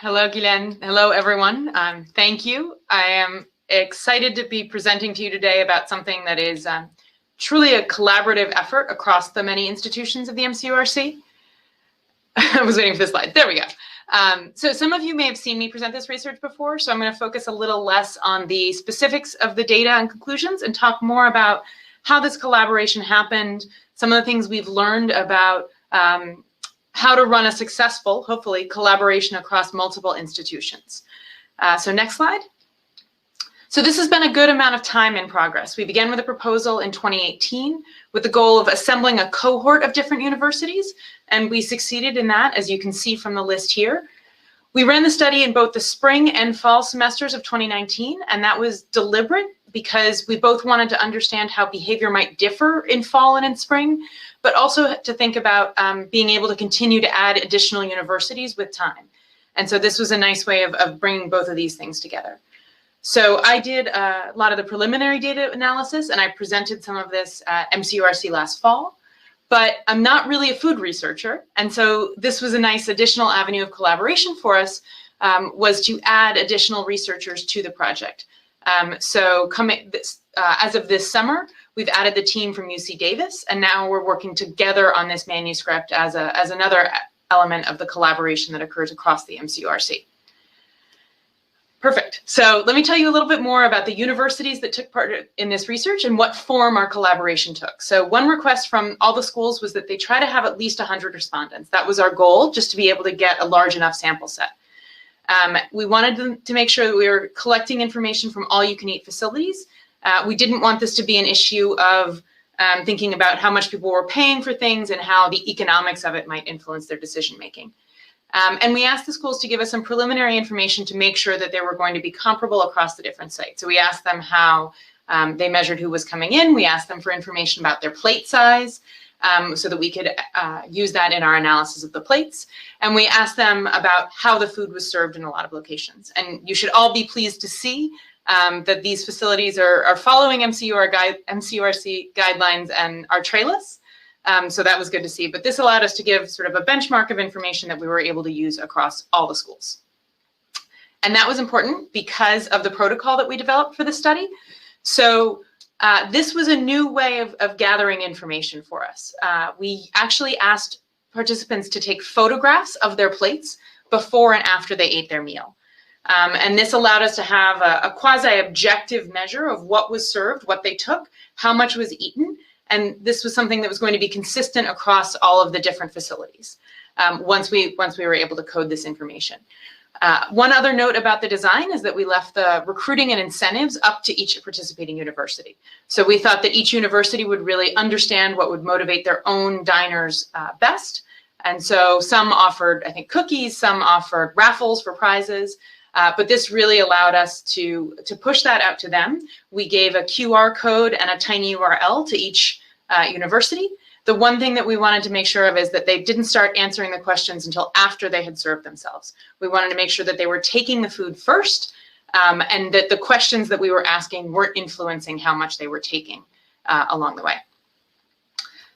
Hello, Guylaine. Hello, everyone. Thank you. I am excited to be presenting to you today about something that is truly a collaborative effort across the many institutions of the MCURC. I was waiting for this slide. There we go. So some of you may have seen me present this research before, so I'm going to focus a little less on the specifics of the data and conclusions and talk more about how this collaboration happened, some of the things we've learned about how to run a successful, hopefully, collaboration across multiple institutions. So next slide. So this has been a good amount of time in progress. We began with a proposal in 2018 with the goal of assembling a cohort of different universities, and we succeeded in that, as you can see from the list here. We ran the study in both the spring and fall semesters of 2019, and that was deliberate because we both wanted to understand how behavior might differ in fall and in spring, but also to think about being able to continue to add additional universities with time. And so this was a nice way of bringing both of these things together. So I did a lot of the preliminary data analysis, and I presented some of this at MCURC last fall, but I'm not really a food researcher. And so this was a nice additional avenue of collaboration for us, was to add additional researchers to the project. So as of this summer, we've added the team from UC Davis, and now we're working together on this manuscript as another element of the collaboration that occurs across the MCURC. Perfect. So let me tell you a little bit more about the universities that took part in this research and what form our collaboration took. So one request from all the schools was that they try to have at least 100 respondents. That was our goal, just to be able to get a large enough sample set. We wanted to make sure that we were collecting information from all-you-can-eat facilities. We didn't want this to be an issue of thinking about how much people were paying for things and how the economics of it might influence their decision-making. And we asked the schools to give us some preliminary information to make sure that they were going to be comparable across the different sites. So we asked them how they measured who was coming in. We asked them for information about their plate size. so that we could use that in our analysis of the plates. And we asked them about how the food was served in a lot of locations. And you should all be pleased to see that these facilities are following MCURC guidelines and are trayless. So that was good to see. But this allowed us to give sort of a benchmark of information that we were able to use across all the schools. And that was important because of the protocol that we developed for the study. So this was a new way of gathering information for us. We actually asked participants to take photographs of their plates before and after they ate their meal. And this allowed us to have a quasi-objective measure of what was served, what they took, how much was eaten. And this was something that was going to be consistent across all of the different facilities once we were able to code this information. One other note about the design is that we left the recruiting and incentives up to each participating university. So we thought that each university would really understand what would motivate their own diners best. And so some offered, I think, cookies, some offered raffles for prizes. But this really allowed us to push that out to them. We gave a QR code and a tiny URL to each university. The one thing that we wanted to make sure of is that they didn't start answering the questions until after they had served themselves. We wanted to make sure that they were taking the food first and that the questions that we were asking weren't influencing how much they were taking along the way.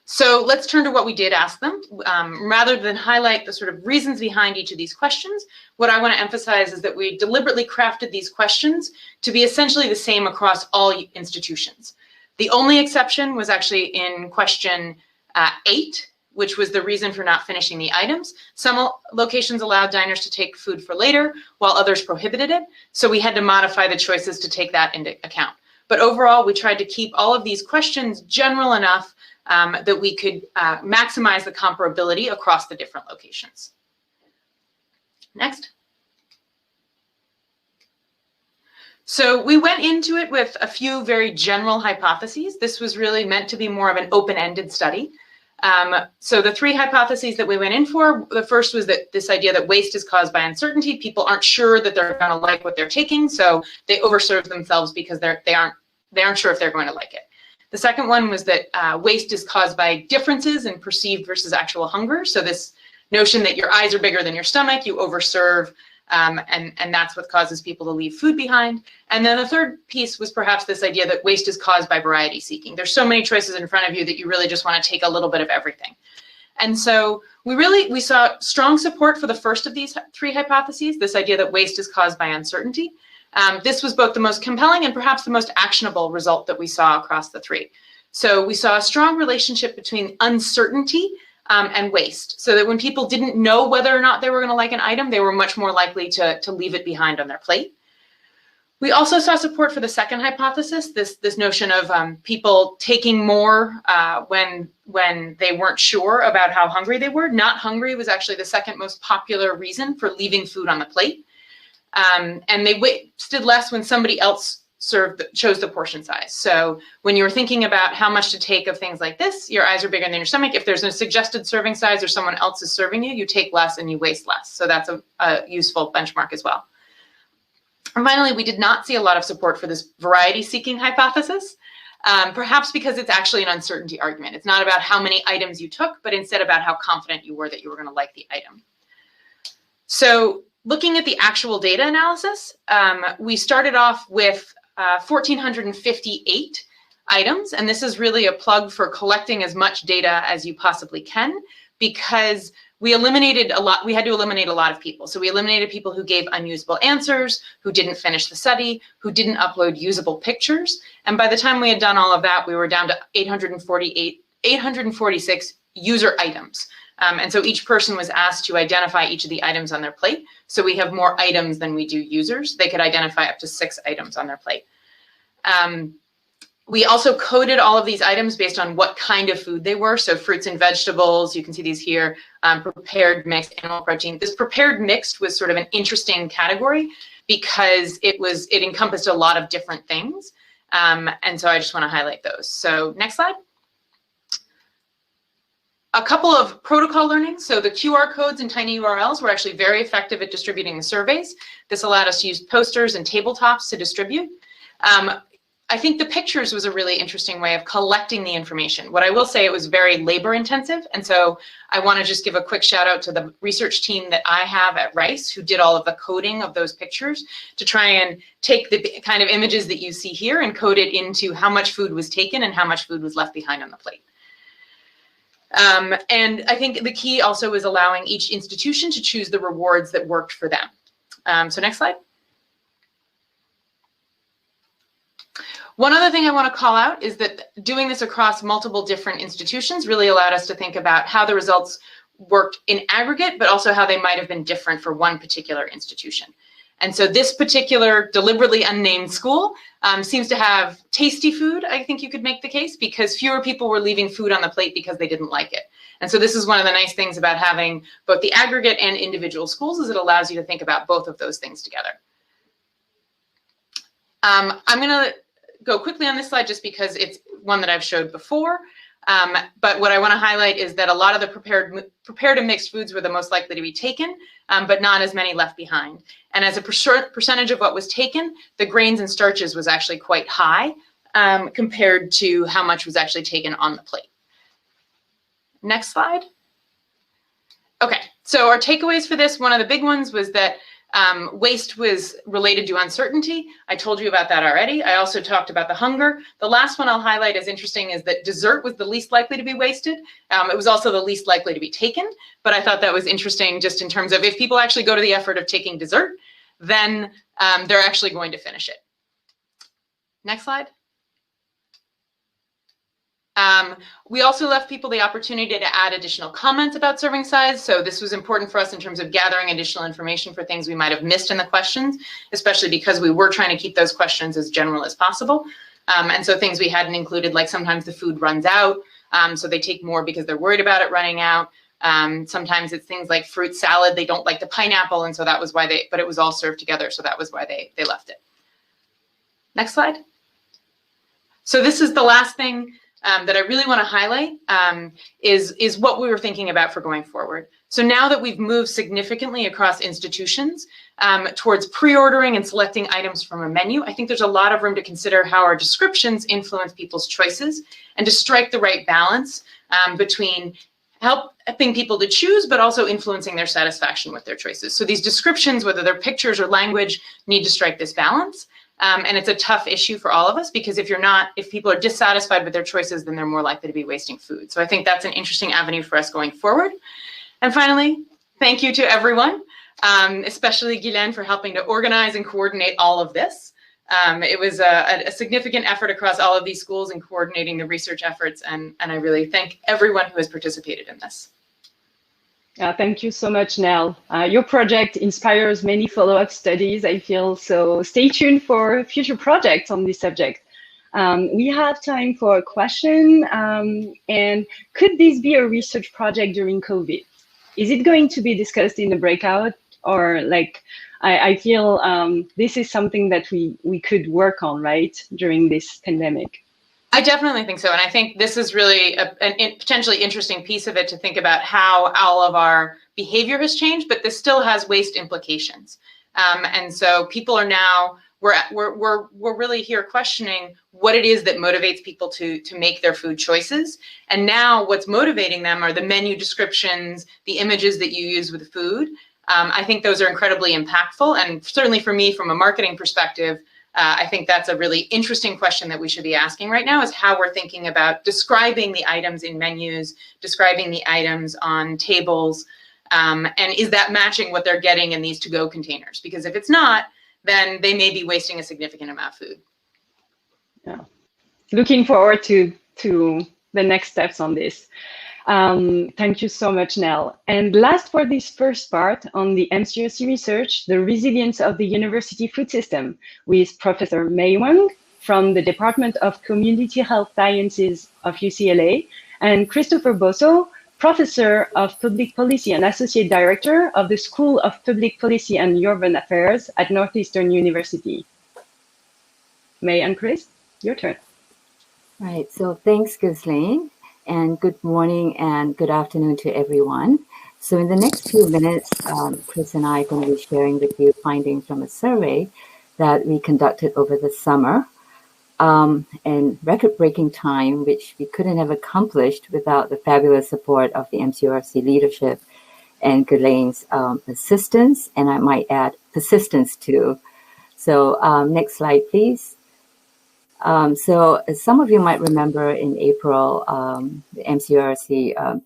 So let's turn to what we did ask them. Rather than highlight the sort of reasons behind each of these questions, what I want to emphasize is that we deliberately crafted these questions to be essentially the same across all institutions. The only exception was actually in question 8, which was the reason for not finishing the items. Some locations allowed diners to take food for later, while others prohibited it. So we had to modify the choices to take that into account. But overall, we tried to keep all of these questions general enough that we could maximize the comparability across the different locations. Next. So we went into it with a few very general hypotheses. This was really meant to be more of an open-ended study. So the 3 hypotheses that we went in for, the first was that this idea that waste is caused by uncertainty. People aren't sure that they're going to like what they're taking, so they overserve themselves because they aren't sure if they're going to like it. The second one was that waste is caused by differences in perceived versus actual hunger. So this notion that your eyes are bigger than your stomach, you overserve, and that's what causes people to leave food behind. And then the third piece was perhaps this idea that waste is caused by variety seeking. There's so many choices in front of you that you really just want to take a little bit of everything. And so we saw strong support for the first of these 3 hypotheses, this idea that waste is caused by uncertainty. This was both the most compelling and perhaps the most actionable result that we saw across the 3. So we saw a strong relationship between uncertainty and waste, so that when people didn't know whether or not they were going to like an item, they were much more likely to leave it behind on their plate. We also saw support for the second hypothesis, this notion of people taking more when they weren't sure about how hungry they were. Not hungry was actually the second most popular reason for leaving food on the plate. And they wasted less when somebody else chose the portion size. So when you were thinking about how much to take of things like this, your eyes are bigger than your stomach. If there's a suggested serving size or someone else is serving you, you take less and you waste less. So that's a useful benchmark as well. And finally, we did not see a lot of support for this variety seeking hypothesis, perhaps because it's actually an uncertainty argument. It's not about how many items you took, but instead about how confident you were that you were going to like the item. So looking at the actual data analysis, we started off with 1,458 items, and this is really a plug for collecting as much data as you possibly can, because we eliminated a lot. We had to eliminate a lot of people. So we eliminated people who gave unusable answers, who didn't finish the study, who didn't upload usable pictures. And by the time we had done all of that, we were down to 846 user items. And so each person was asked to identify each of the items on their plate. So we have more items than we do users. They could identify up to 6 items on their plate. We also coded all of these items based on what kind of food they were. So fruits and vegetables, you can see these here, prepared mixed, animal protein. This prepared mixed was sort of an interesting category because it encompassed a lot of different things. And so I just want to highlight those. So next slide. A couple of protocol learnings. So the QR codes and tiny URLs were actually very effective at distributing the surveys. This allowed us to use posters and tabletops to distribute. I think the pictures was a really interesting way of collecting the information. What I will say, it was very labor intensive. And so I want to just give a quick shout out to the research team that I have at Rice, who did all of the coding of those pictures to try and take the kind of images that you see here and code it into how much food was taken and how much food was left behind on the plate. And I think the key also is allowing each institution to choose the rewards that worked for them. So next slide. One other thing I want to call out is that doing this across multiple different institutions really allowed us to think about how the results worked in aggregate, but also how they might have been different for one particular institution. And so this particular deliberately unnamed school seems to have tasty food, I think you could make the case, because fewer people were leaving food on the plate because they didn't like it. And so this is one of the nice things about having both the aggregate and individual schools, is it allows you to think about both of those things together. I'm going to go quickly on this slide just because it's one that I've showed before. But what I want to highlight is that a lot of the prepared and mixed foods were the most likely to be taken, but not as many left behind. And as a percentage of what was taken, the grains and starches was actually quite high compared to how much was actually taken on the plate. Next slide. Okay, so our takeaways for this, one of the big ones was that waste was related to uncertainty. I told you about that already. I also talked about the hunger. The last one I'll highlight as interesting is that dessert was the least likely to be wasted. It was also the least likely to be taken, but I thought that was interesting just in terms of if people actually go to the effort of taking dessert, then they're actually going to finish it. Next slide. We also left people the opportunity to add additional comments about serving size. So this was important for us in terms of gathering additional information for things we might have missed in the questions, especially because we were trying to keep those questions as general as possible. And so things we hadn't included, like sometimes the food runs out, so they take more because they're worried about it running out. Sometimes it's things like fruit salad, they don't like the pineapple, and so that was why but it was all served together, so that was why they left it. Next slide. So this is the last thing that I really want to highlight is what we were thinking about for going forward. So now that we've moved significantly across institutions towards pre-ordering and selecting items from a menu, I think there's a lot of room to consider how our descriptions influence people's choices and to strike the right balance between helping people to choose, but also influencing their satisfaction with their choices. So these descriptions, whether they're pictures or language, need to strike this balance. And it's a tough issue for all of us because if people are dissatisfied with their choices, then they're more likely to be wasting food. So I think that's an interesting avenue for us going forward. And finally, thank you to everyone, especially Guylaine for helping to organize and coordinate all of this. It was a significant effort across all of these schools in coordinating the research efforts, and I really thank everyone who has participated in this. Thank you so much, Nell. Your project inspires many follow-up studies, I feel, so stay tuned for future projects on this subject. We have time for a question, and could this be a research project during COVID? Is it going to be discussed in the breakout, or like, I feel this is something that we could work on, right, during this pandemic? I definitely think so. And I think this is really a potentially interesting piece of it to think about how all of our behavior has changed, but this still has waste implications. And so people are now, we're really here questioning what it is that motivates people to make their food choices. And now what's motivating them are the menu descriptions, the images that you use with food. I think those are incredibly impactful. And certainly for me, from a marketing perspective, I think that's a really interesting question that we should be asking right now, is how we're thinking about describing the items in menus, describing the items on tables, and is that matching what they're getting in these to-go containers? Because if it's not, then they may be wasting a significant amount of food. Yeah, looking forward to the next steps on this. Thank you so much, Nell. And last for this first part on the MCURC research, the resilience of the university food system, with Professor Mei Wang from the Department of Community Health Sciences of UCLA, and Christopher Bosso, Professor of Public Policy and Associate Director of the School of Public Policy and Urban Affairs at Northeastern University. Mei and Chris, your turn. Right, so thanks, Ghislaine. And good morning and good afternoon to everyone. So in the next few minutes, Chris and I are going to be sharing with you findings from a survey that we conducted over the summer. and record-breaking time, which we couldn't have accomplished without the fabulous support of the MCURC leadership and Ghislaine's assistance, and I might add persistence too. So next slide, please. So as some of you might remember, in April, the MCURC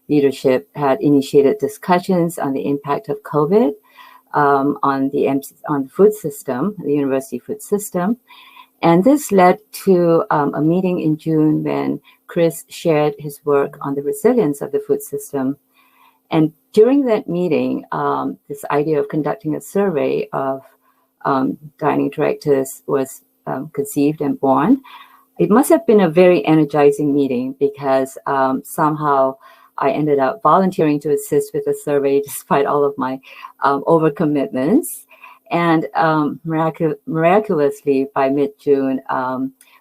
leadership had initiated discussions on the impact of COVID on the food system, the university food system. And this led to a meeting in June when Chris shared his work on the resilience of the food system. And during that meeting, this idea of conducting a survey of dining directors was conceived and born. It must have been a very energizing meeting because somehow I ended up volunteering to assist with the survey despite all of my overcommitments. And miraculously, by mid-June,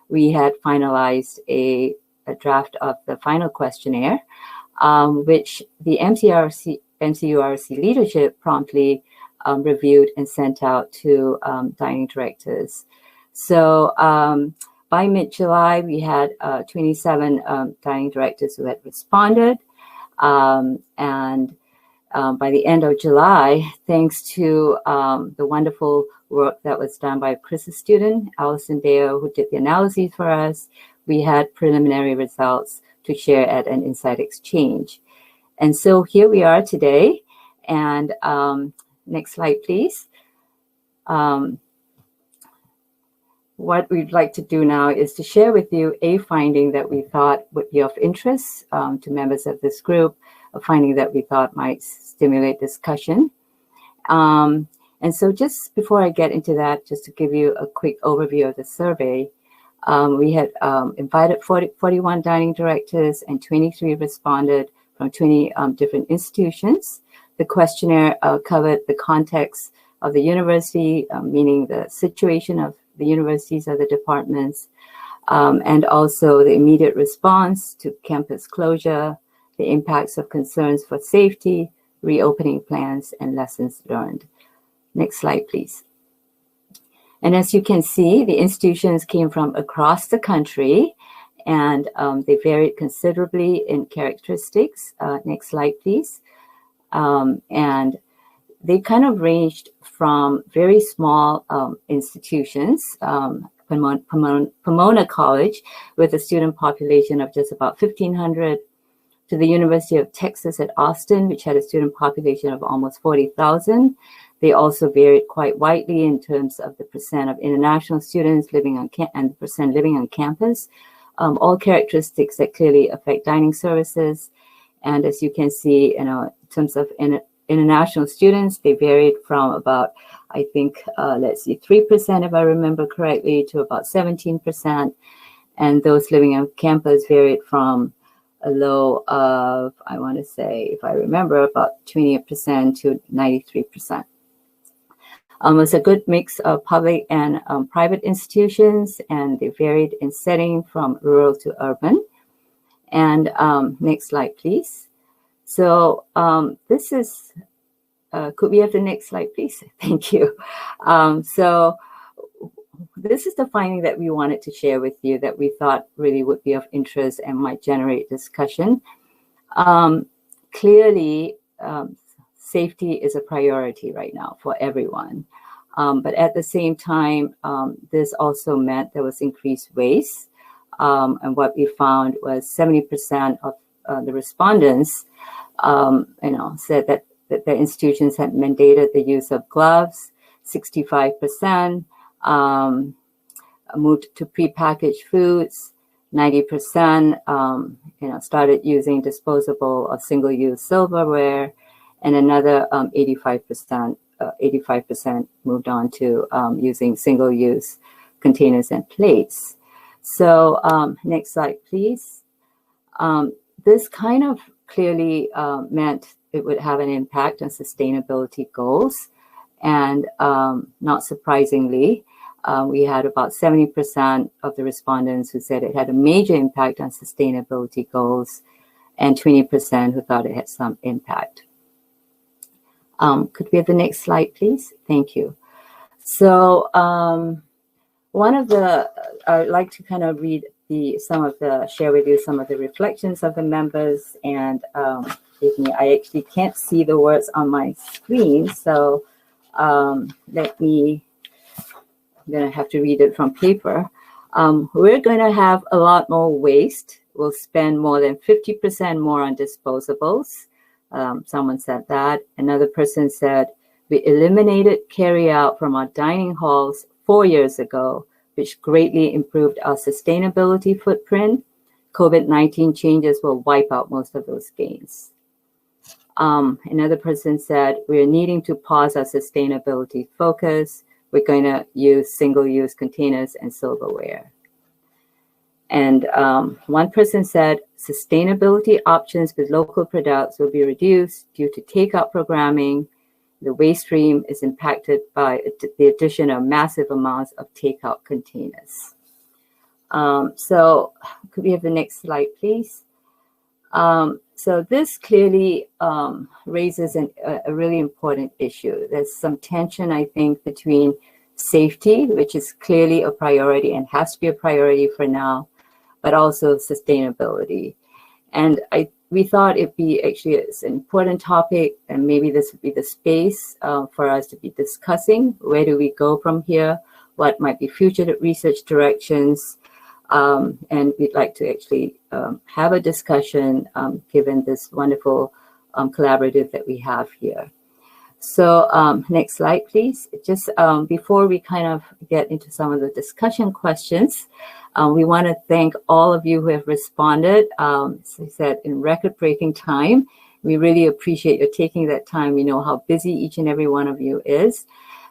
we had finalized a draft of the final questionnaire, which the MCURC leadership promptly reviewed and sent out to dining directors. So by mid-July, we had 27 dining directors who had responded. And by the end of July, thanks to the wonderful work that was done by Chris's student, Allison Deo, who did the analyses for us, we had preliminary results to share at an Insight Exchange. And so here we are today. And next slide, please. What we'd like to do now is to share with you a finding that we thought would be of interest to members of this group, a finding that we thought might stimulate discussion. And so just before I get into that, just to give you a quick overview of the survey, we had invited 41 dining directors and 23 responded from 20 different institutions. The questionnaire covered the context of the university, meaning the situation of the universities or the departments, and also the immediate response to campus closure, the impacts of concerns for safety, reopening plans, and lessons learned. Next slide, please. And as you can see, the institutions came from across the country, and they varied considerably in characteristics. Next slide, please. And they kind of ranged from very small institutions, Pomona College, with a student population of just about 1,500, to the University of Texas at Austin, which had a student population of almost 40,000. They also varied quite widely in terms of the percent of international students living on and the percent living on campus, all characteristics that clearly affect dining services. And as you can see, in terms of international students, they varied from about, I think, 3%, if I remember correctly, to about 17%. And those living on campus varied from a low of, I want to say, if I remember, about 20% to 93%. It's a good mix of public and private institutions, and they varied in setting from rural to urban. And next slide, please. So this is, could we have the next slide, please? Thank you. So this is the finding that we wanted to share with you that we thought really would be of interest and might generate discussion. Clearly, safety is a priority right now for everyone. But at the same time, this also meant there was increased waste. And what we found was 70% of the respondents, said that the institutions had mandated the use of gloves. 65% moved to prepackaged foods. 90%, started using disposable or single-use silverware, and another 85% moved on to using single-use containers and plates. So next slide, please. This kind of clearly meant it would have an impact on sustainability goals. And not surprisingly, we had about 70% of the respondents who said it had a major impact on sustainability goals, and 20% who thought it had some impact. Could we have the next slide, please? Thank you. So one of the, I'd like to kind of read share with you some of the reflections of the members. And excuse me, I actually can't see the words on my screen. So I'm going to have to read it from paper. We're going to have a lot more waste. We'll spend more than 50% more on disposables. Someone said that. Another person said, we eliminated carry-out from our dining halls 4 years ago, which greatly improved our sustainability footprint. COVID-19 changes will wipe out most of those gains. Another person said, we're needing to pause our sustainability focus. We're going to use single-use containers and silverware. And one person said, sustainability options with local products will be reduced due to takeout programming. The waste stream is impacted by the addition of massive amounts of takeout containers. So could we have the next slide, please? So this clearly raises a really important issue. There's some tension, I think, between safety, which is clearly a priority and has to be a priority for now, but also sustainability. And we thought it'd be actually an important topic, and maybe this would be the space for us to be discussing. Where do we go from here? What might be future research directions? And we'd like to actually have a discussion given this wonderful collaborative that we have here. So next slide, please. Just before we kind of get into some of the discussion questions, we want to thank all of you who have responded, as I said, in record-breaking time. We really appreciate you taking that time. We know how busy each and every one of you is,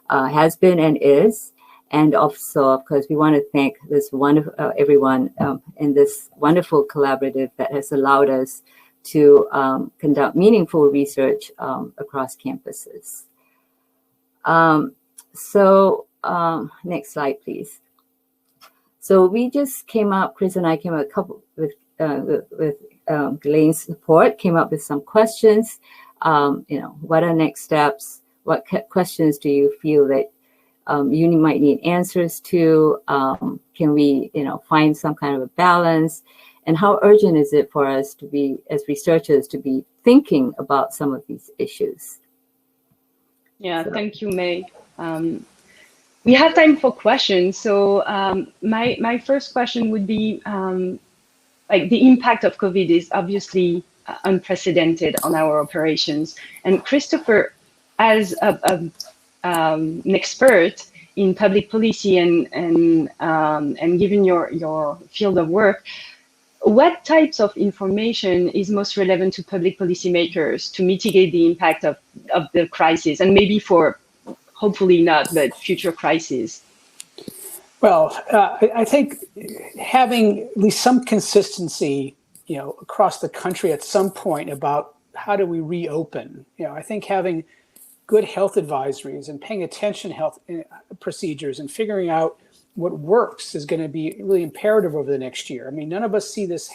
has been and is. And also, of course, we want to thank this wonderful everyone in this wonderful collaborative that has allowed us to conduct meaningful research across campuses. Next slide, please. So we just came up, Chris and I came up with Glenn's support, came up with some questions. What are next steps? What questions do you feel that you might need answers to? Can we, find some kind of a balance? And how urgent is it for us to be, as researchers, to be thinking about some of these issues? Yeah, thank you, May. We have time for questions. So my first question would be, the impact of COVID is obviously unprecedented on our operations. And Christopher, as an expert in public policy and given your field of work, what types of information is most relevant to public policymakers to mitigate the impact of the crisis, and maybe for, hopefully not, but future crises? Well, I think having at least some consistency, across the country at some point about how do we reopen. I think having good health advisories and paying attention to health procedures and figuring out what works is going to be really imperative over the next year. I mean, none of us see this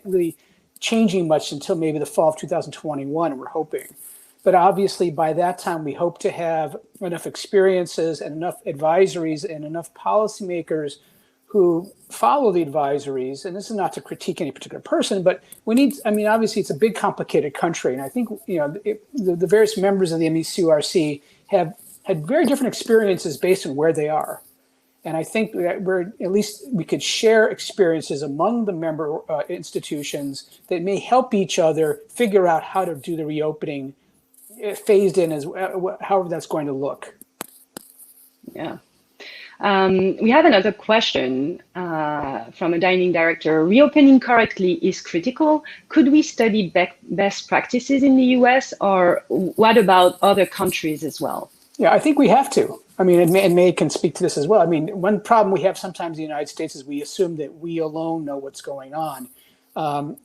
really changing much until maybe the fall of 2021, we're hoping. But obviously, by that time, we hope to have enough experiences and enough advisories and enough policymakers who follow the advisories. And this is not to critique any particular person, but we need, obviously, it's a big, complicated country. And I think, the various members of the MCURC have had very different experiences based on where they are. And I think that at least we could share experiences among the member institutions that may help each other figure out how to do the reopening phased in as however that's going to look. Yeah. We have another question from a dining director. Reopening correctly is critical. Could we study best practices in the US, or what about other countries as well? Yeah, I think we have to. And May can speak to this as well. One problem we have sometimes in the United States is we assume that we alone know what's going on.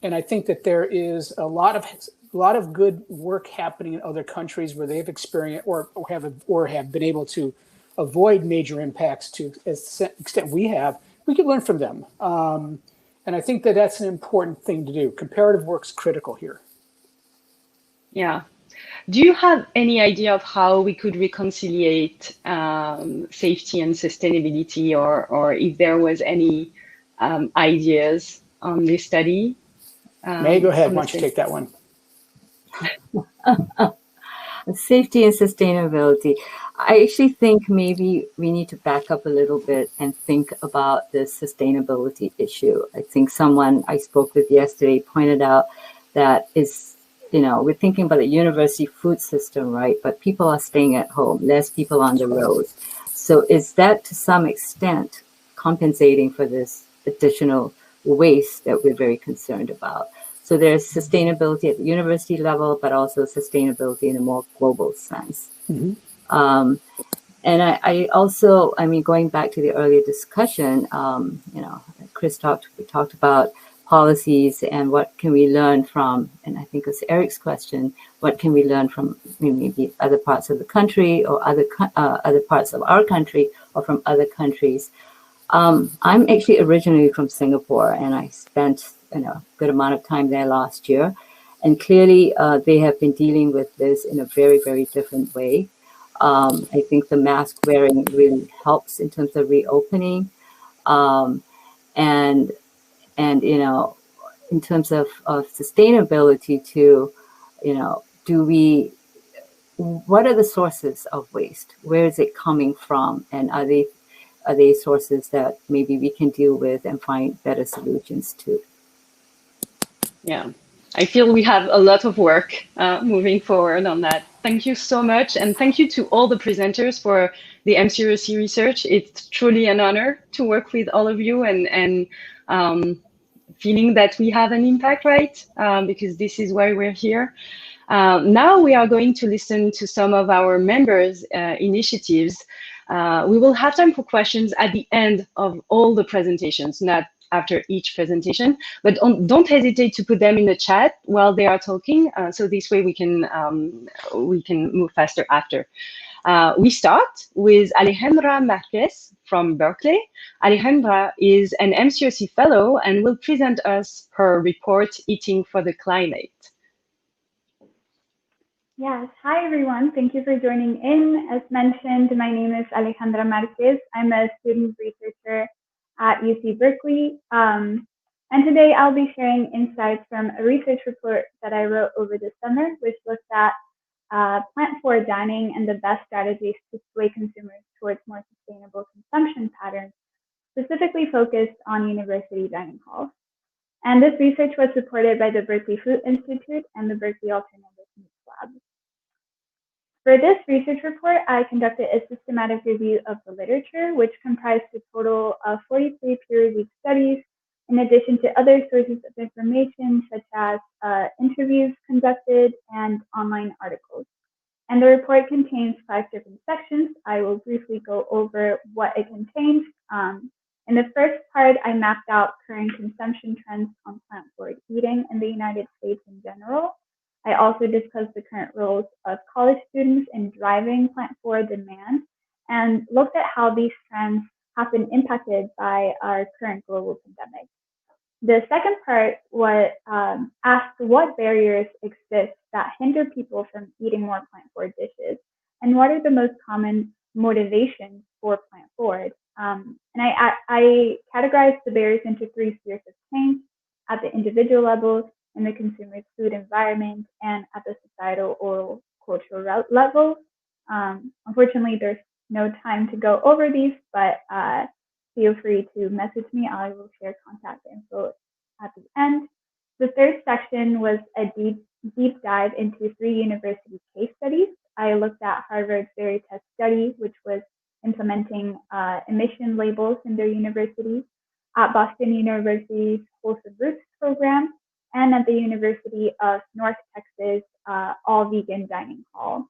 And I think that there is a lot of good work happening in other countries where they've experienced or have been able to avoid major impacts to the extent we have. We could learn from them. And I think that that's an important thing to do. Comparative work's critical here. Yeah. Do you have any idea of how we could reconciliate safety and sustainability, or if there was any ideas on this study? May, go ahead. Why don't you take that one? Safety and sustainability. I actually think maybe we need to back up a little bit and think about the sustainability issue. I think someone I spoke with yesterday pointed out that is, we're thinking about the university food system, right? But people are staying at home, less people on the roads. So is that to some extent compensating for this additional waste that we're very concerned about? So there's sustainability at the university level, but also sustainability in a more global sense. Mm-hmm. And I also, going back to the earlier discussion, Chris we talked about policies and what can we learn from, and I think it was Eric's question, what can we learn from maybe other parts of the country or other parts of our country or from other countries. I'm actually originally from Singapore, and I spent a good amount of time there last year. And clearly, they have been dealing with this in a very, very different way. I think the mask wearing really helps in terms of reopening. And in terms of sustainability too, what are the sources of waste? Where is it coming from? And are they sources that maybe we can deal with and find better solutions to? Yeah, I feel we have a lot of work moving forward on that. Thank you so much. And thank you to all the presenters for the MCURC research. It's truly an honor to work with all of you and feeling that we have an impact, right? Because this is why we're here. Now we are going to listen to some of our members' initiatives. We will have time for questions at the end of all the presentations, not after each presentation, but don't hesitate to put them in the chat while they are talking, so this way we can move faster after. We start with Alejandra Marquez from Berkeley. Alejandra is an MCURC fellow and will present us her report, Eating for the Climate. Yes, hi everyone. Thank you for joining in. As mentioned, my name is Alejandra Marquez. I'm a student researcher at UC Berkeley. And today I'll be sharing insights from a research report that I wrote over the summer, which looked at plant-forward dining and the best strategies to sway consumers towards more sustainable consumption patterns, specifically focused on university dining halls. And this research was supported by the Berkeley Food Institute and the Berkeley Alternative Meats Lab. For this research report, I conducted a systematic review of the literature, which comprised a total of 43 peer-reviewed studies, in addition to other sources of information, such as interviews conducted and online articles. And the report contains 5 different sections. I will briefly go over what it contains. In the first part, I mapped out current consumption trends on plant-forward eating in the United States in general. I also discussed the current roles of college students in driving plant-forward demand and looked at how these trends have been impacted by our current global pandemic. The second part asked what barriers exist that hinder people from eating more plant-forward dishes, and what are the most common motivations for plant-forward. And I categorized the barriers into 3 spheres of change: at the individual level, in the consumer's food environment, and at the societal or cultural level. Unfortunately, there's no time to go over these, but feel free to message me. I will share contact info at the end. The third section was a deep dive into 3 university case studies. I looked at Harvard's Veritas study, which was implementing emission labels in their university, at Boston University's Wholesome Roots program, and at the University of North Texas all-vegan dining hall.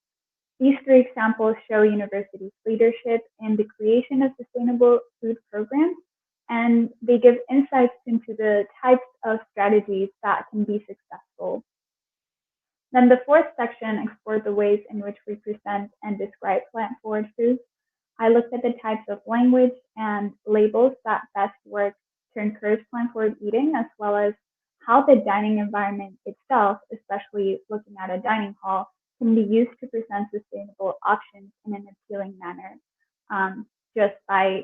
These 3 examples show universities' leadership in the creation of sustainable food programs, and they give insights into the types of strategies that can be successful. Then the 4th section explored the ways in which we present and describe plant-forward foods. I looked at the types of language and labels that best work to encourage plant-forward eating, as well as how the dining environment itself, especially looking at a dining hall, can be used to present sustainable options in an appealing manner, just by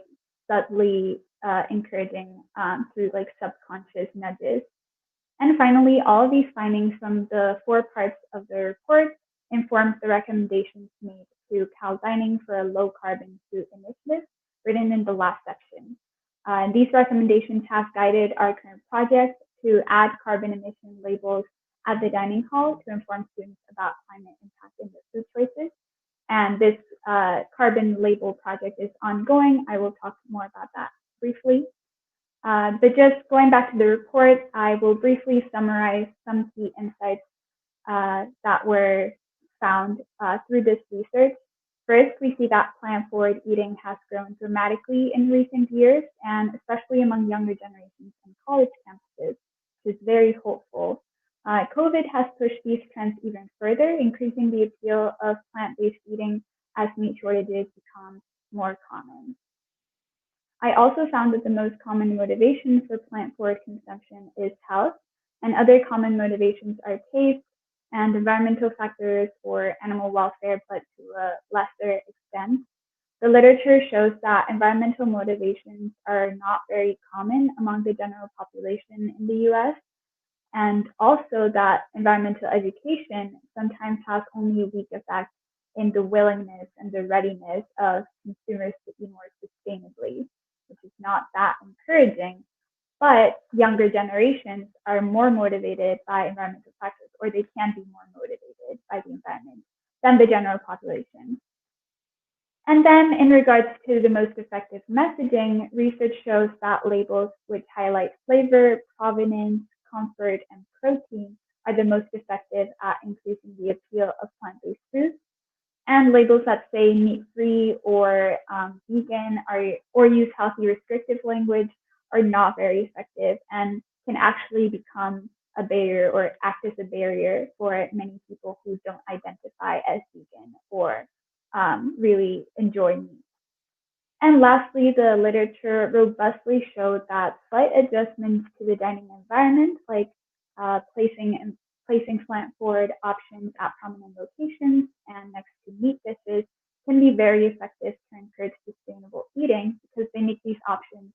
subtly encouraging through like subconscious nudges. And finally, all of these findings from the 4 parts of the report informs the recommendations made to Cal Dining for a low carbon food initiative, written in the last section. These recommendations have guided our current project to add carbon emission labels at the dining hall to inform students about climate impact in their food choices. And this carbon label project is ongoing. I will talk more about that briefly. But just going back to the report, I will briefly summarize some key insights that were found through this research. First, we see that plant-forward eating has grown dramatically in recent years, and especially among younger generations and college campuses, which is very hopeful. COVID has pushed these trends even further, increasing the appeal of plant-based eating as meat shortages become more common. I also found that the most common motivation for plant-forward consumption is health, and other common motivations are taste and environmental factors or animal welfare, but to a lesser extent. The literature shows that environmental motivations are not very common among the general population in the US, and also that environmental education sometimes has only a weak effect in the willingness and the readiness of consumers to eat more sustainably, which is not that encouraging. But younger generations are more motivated by environmental factors, or they can be more motivated by the environment than the general population. And then in regards to the most effective messaging, research shows that labels which highlight flavor, provenance, comfort, and protein are the most effective at increasing the appeal of plant-based foods. And labels that say meat-free or vegan or use healthy restrictive language are not very effective and can actually become a barrier or act as a barrier for many people who don't identify as vegan or really enjoy meat. And lastly, the literature robustly showed that slight adjustments to the dining environment, like placing plant-forward options at prominent locations and next to meat dishes, can be very effective to encourage sustainable eating because they make these options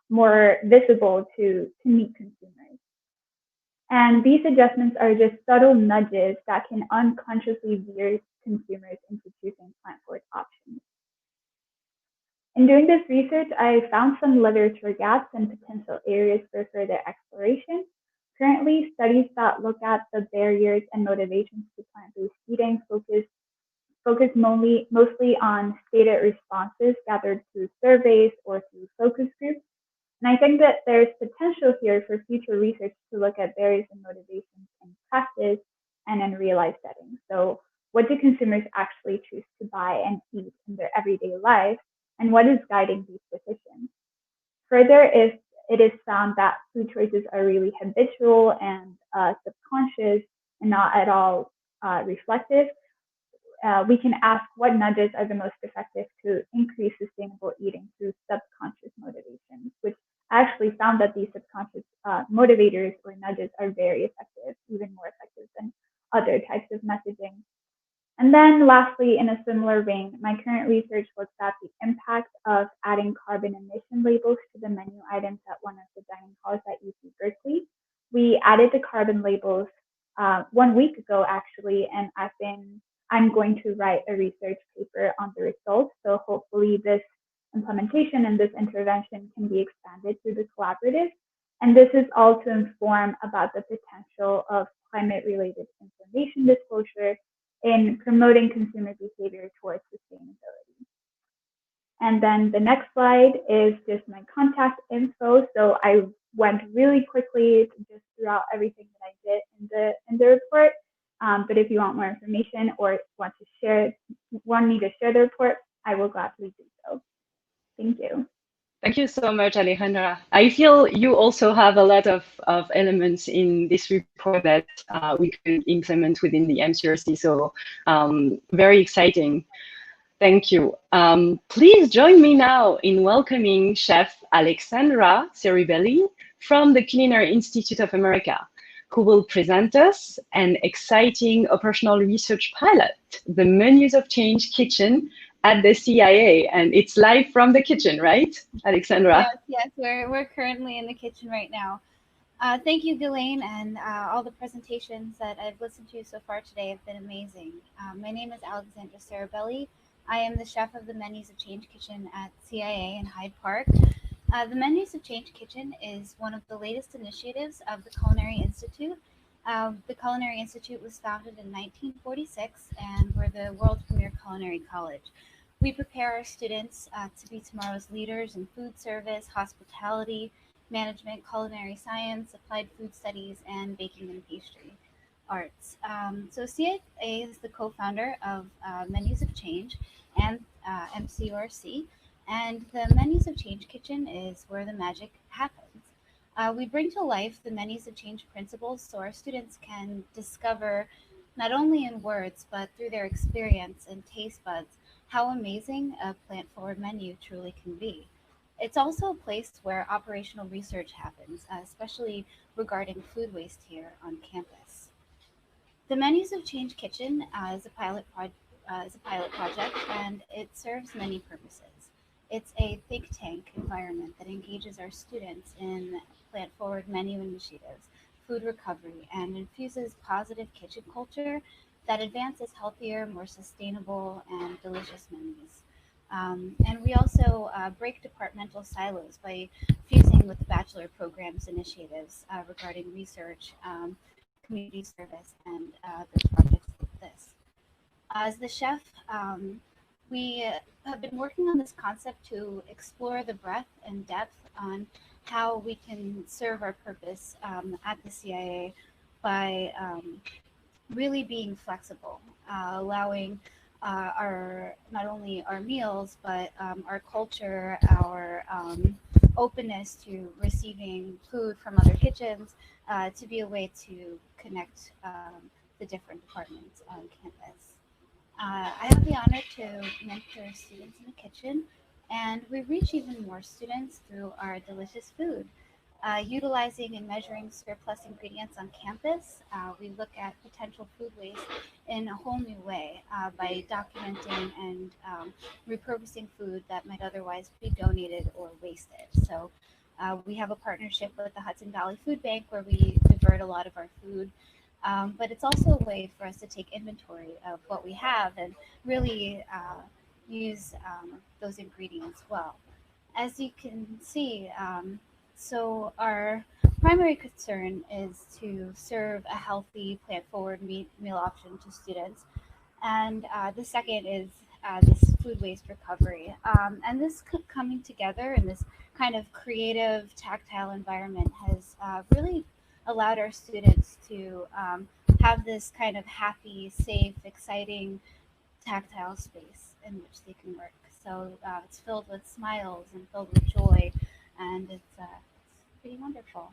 more visible to meat consumers. And these adjustments are just subtle nudges that can unconsciously veer consumers into choosing plant-forward options. In doing this research, I found some literature gaps and potential areas for further exploration. Currently, studies that look at the barriers and motivations to plant-based eating focus mostly on stated responses gathered through surveys or through focus groups. And I think that there's potential here for future research to look at barriers and motivations in practice and in real-life settings. So what do consumers actually choose to buy and eat in their everyday life, and what is guiding these decisions? Further, if it is found that food choices are really habitual and subconscious and not at all reflective, we can ask what nudges are the most effective to increase sustainable eating through subconscious motivations, which I actually found that these subconscious motivators or nudges are very effective, even more effective than other types of messaging. And then lastly, in a similar vein, my current research looks at the impact of adding carbon emission labels to the menu items at one of the dining halls at UC Berkeley. We added the carbon labels 1 week ago, actually, and I'm going to write a research paper on the results. So hopefully this implementation and this intervention can be expanded through the collaborative. And this is all to inform about the potential of climate-related information disclosure in promoting consumer behavior towards sustainability. And then the next slide is just my contact info. So I went really quickly just throughout everything that I did in the report. But if you want more information or want me to share the report, I will gladly do so. Thank you. Thank you so much, Alejandra. I feel you also have a lot of elements in this report that we could implement within the MCURC, so very exciting. Thank you. Please join me now in welcoming Chef Alexandra Ceribelli from the Culinary Institute of America. who will present us an exciting operational research pilot, the Menus of Change kitchen at the CIA. And it's live from the kitchen, right, Alexandra? Yes, we're currently in the kitchen right now. Thank you, Ghislaine, and all the presentations that I've listened to so far today have been amazing. My name is Alexandra Sarabelli. I am the chef of the Menus of Change kitchen at CIA in Hyde Park. The Menus of Change kitchen is one of the latest initiatives of the Culinary Institute. The Culinary Institute was founded in 1946, and we're the world's premier culinary college. We prepare our students to be tomorrow's leaders in food service, hospitality, management, culinary science, applied food studies, and baking and pastry arts. So CIA is the co-founder of Menus of Change and MCURC, and the Menus of Change kitchen is where the magic happens. We bring to life the Menus of Change principles so our students can discover, not only in words, but through their experience and taste buds, how amazing a plant-forward menu truly can be. It's also a place where operational research happens, especially regarding food waste here on campus. The Menus of Change kitchen is a pilot project, and it serves many purposes. It's a think tank environment that engages our students in plant-forward menu initiatives, food recovery, and infuses positive kitchen culture that advances healthier, more sustainable, and delicious menus. And we also break departmental silos by fusing with the bachelor programs initiatives regarding research, community service, and other projects like this. As the chef, we have been working on this concept to explore the breadth and depth on how we can serve our purpose at the CIA by really being flexible, allowing our not only our meals, but our culture, our openness to receiving food from other kitchens to be a way to connect the different departments on campus. I have the honor to mentor students in the kitchen, and we reach even more students through our delicious food. Utilizing and measuring surplus ingredients on campus, we look at potential food waste in a whole new way by documenting and repurposing food that might otherwise be donated or wasted. So we have a partnership with the Hudson Valley Food Bank where we divert a lot of our food, but it's also a way for us to take inventory of what we have and really use those ingredients well. As you can see, so our primary concern is to serve a healthy plant-forward meal option to students. And the second is this food waste recovery. And this coming together in this kind of creative, tactile environment has really allowed our students to have this kind of happy, safe, exciting, tactile space in which they can work. So it's filled with smiles and filled with joy, and it's pretty wonderful.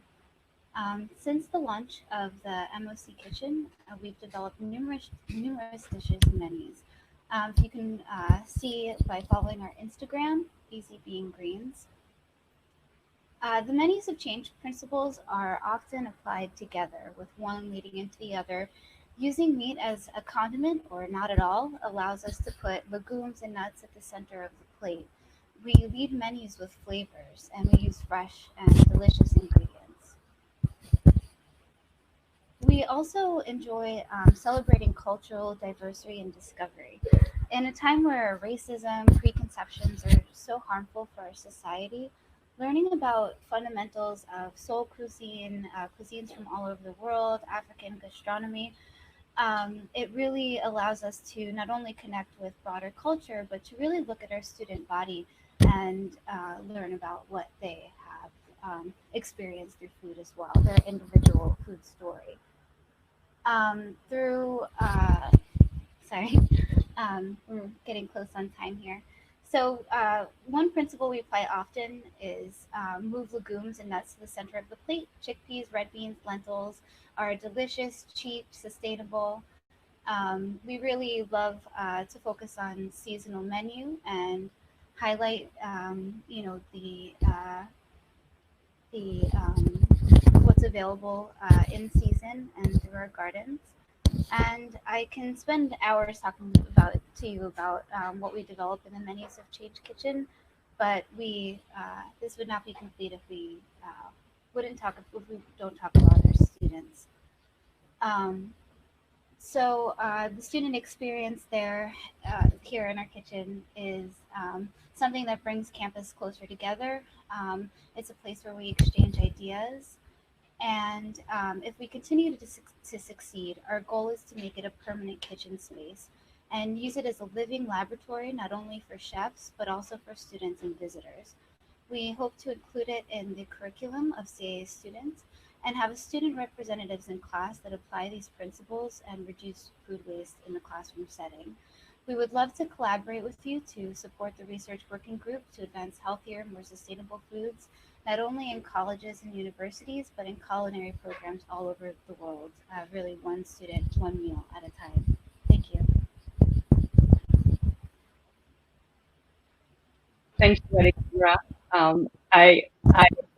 Since the launch of the MOC Kitchen, we've developed numerous dishes and menus. You can see it by following our Instagram, Easy Being Greens. The Menus of Change principles are often applied together, with one leading into the other. Using meat as a condiment or not at all allows us to put legumes and nuts at the center of the plate. We lead menus with flavors, and we use fresh and delicious ingredients. We also enjoy celebrating cultural diversity and discovery. In a time where racism, preconceptions are so harmful for our society, learning about fundamentals of soul cuisine, cuisines from all over the world, African gastronomy, it really allows us to not only connect with broader culture, but to really look at our student body and learn about what they have experienced through food as well, their individual food story. We're getting close on time here. So one principle we apply often is move legumes and nuts to the center of the plate. Chickpeas, red beans, lentils are delicious, cheap, sustainable. We really love to focus on seasonal menu and highlight, what's foods available in season and through our gardens. And I can spend hours talking to you about what we develop in the Menus of Change Kitchen, but this would not be complete if we don't talk about our students. So the student experience there, here in our kitchen, is something that brings campus closer together. It's a place where we exchange ideas. And if we continue to succeed, our goal is to make it a permanent kitchen space and use it as a living laboratory, not only for chefs, but also for students and visitors. We hope to include it in the curriculum of CAA students and have student representatives in class that apply these principles and reduce food waste in the classroom setting. We would love to collaborate with you to support the research working group to advance healthier, more sustainable foods, not only in colleges and universities, but in culinary programs all over the world. Really, one student, one meal at a time. Thank you. Thank you, Alexandra. I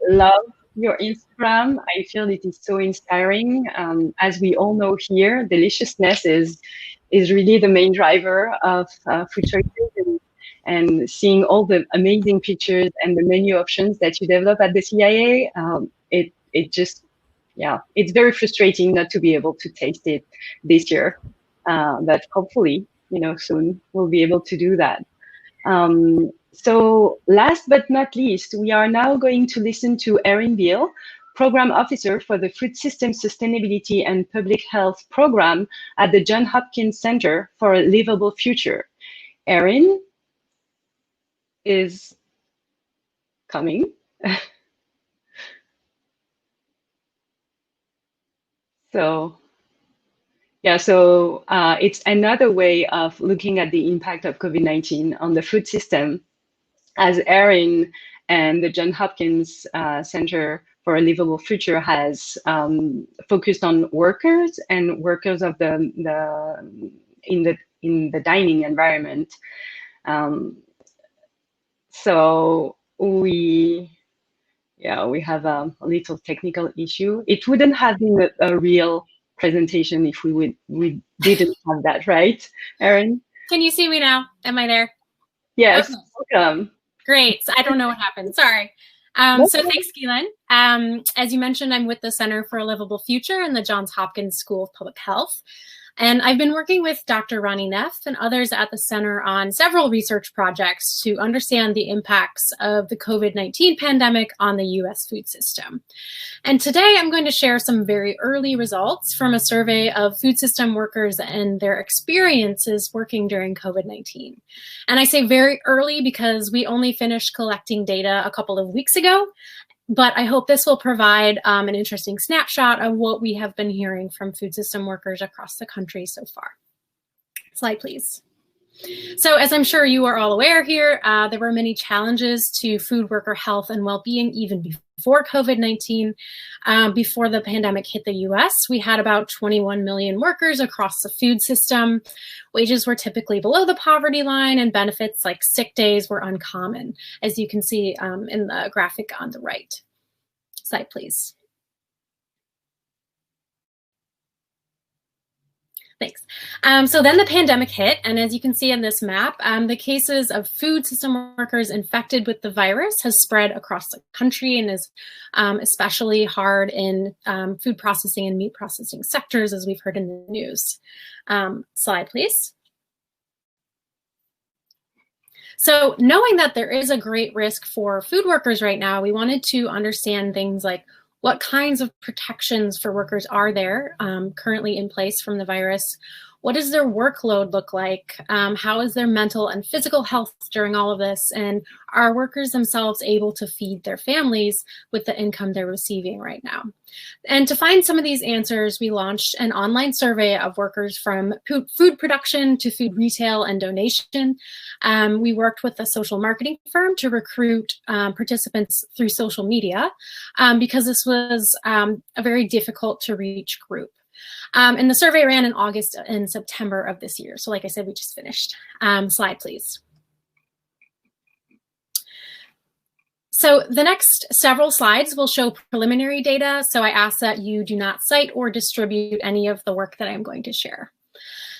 love your Instagram. I feel it is so inspiring. As we all know here, deliciousness is really the main driver of food choices, and seeing all the amazing pictures and the menu options that you develop at the CIA, it just, yeah, it's very frustrating not to be able to taste it this year. But hopefully, soon we'll be able to do that. So last but not least, we are now going to listen to Erin Beal, Program Officer for the Food System Sustainability and Public Health Program at the Johns Hopkins Center for a Livable Future. Erin is coming. So it's another way of looking at the impact of COVID-19 on the food system, as Erin and the Johns Hopkins Center for a Livable Future has focused on workers and workers of in the dining environment. So we have a little technical issue. It wouldn't have been a real presentation if we didn't have that, right, Erin? Can you see me now? Am I there? Yes, okay. Welcome. Great. I don't know what happened. Sorry. So thanks, Keelan. As you mentioned, I'm with the Center for a Livable Future in the Johns Hopkins School of Public Health. And I've been working with Dr. Ronnie Neff and others at the center on several research projects to understand the impacts of the COVID-19 pandemic on the US food system. And today I'm going to share some very early results from a survey of food system workers and their experiences working during COVID-19. And I say very early because we only finished collecting data a couple of weeks ago. But I hope this will provide an interesting snapshot of what we have been hearing from food system workers across the country so far. Slide, please. So as I'm sure you are all aware here, there were many challenges to food worker health and well-being even before COVID-19. Before the pandemic hit the US, we had about 21 million workers across the food system. Wages were typically below the poverty line, and benefits like sick days were uncommon, as you can see in the graphic on the right. Slide, please. Thanks. So then the pandemic hit, and as you can see in this map, the cases of food system workers infected with the virus has spread across the country and is especially hard in food processing and meat processing sectors, as we've heard in the news. Slide, please. So knowing that there is a great risk for food workers right now, we wanted to understand things like what kinds of protections for workers are there currently in place from the virus? What does their workload look like? How is their mental and physical health during all of this? And are workers themselves able to feed their families with the income they're receiving right now? And to find some of these answers, we launched an online survey of workers from food production to food retail and donation. We worked with a social marketing firm to recruit participants through social media because this was a very difficult to reach group. And the survey ran in August and September of this year. So like I said, we just finished. Slide, please. So the next several slides will show preliminary data, so I ask that you do not cite or distribute any of the work that I'm going to share.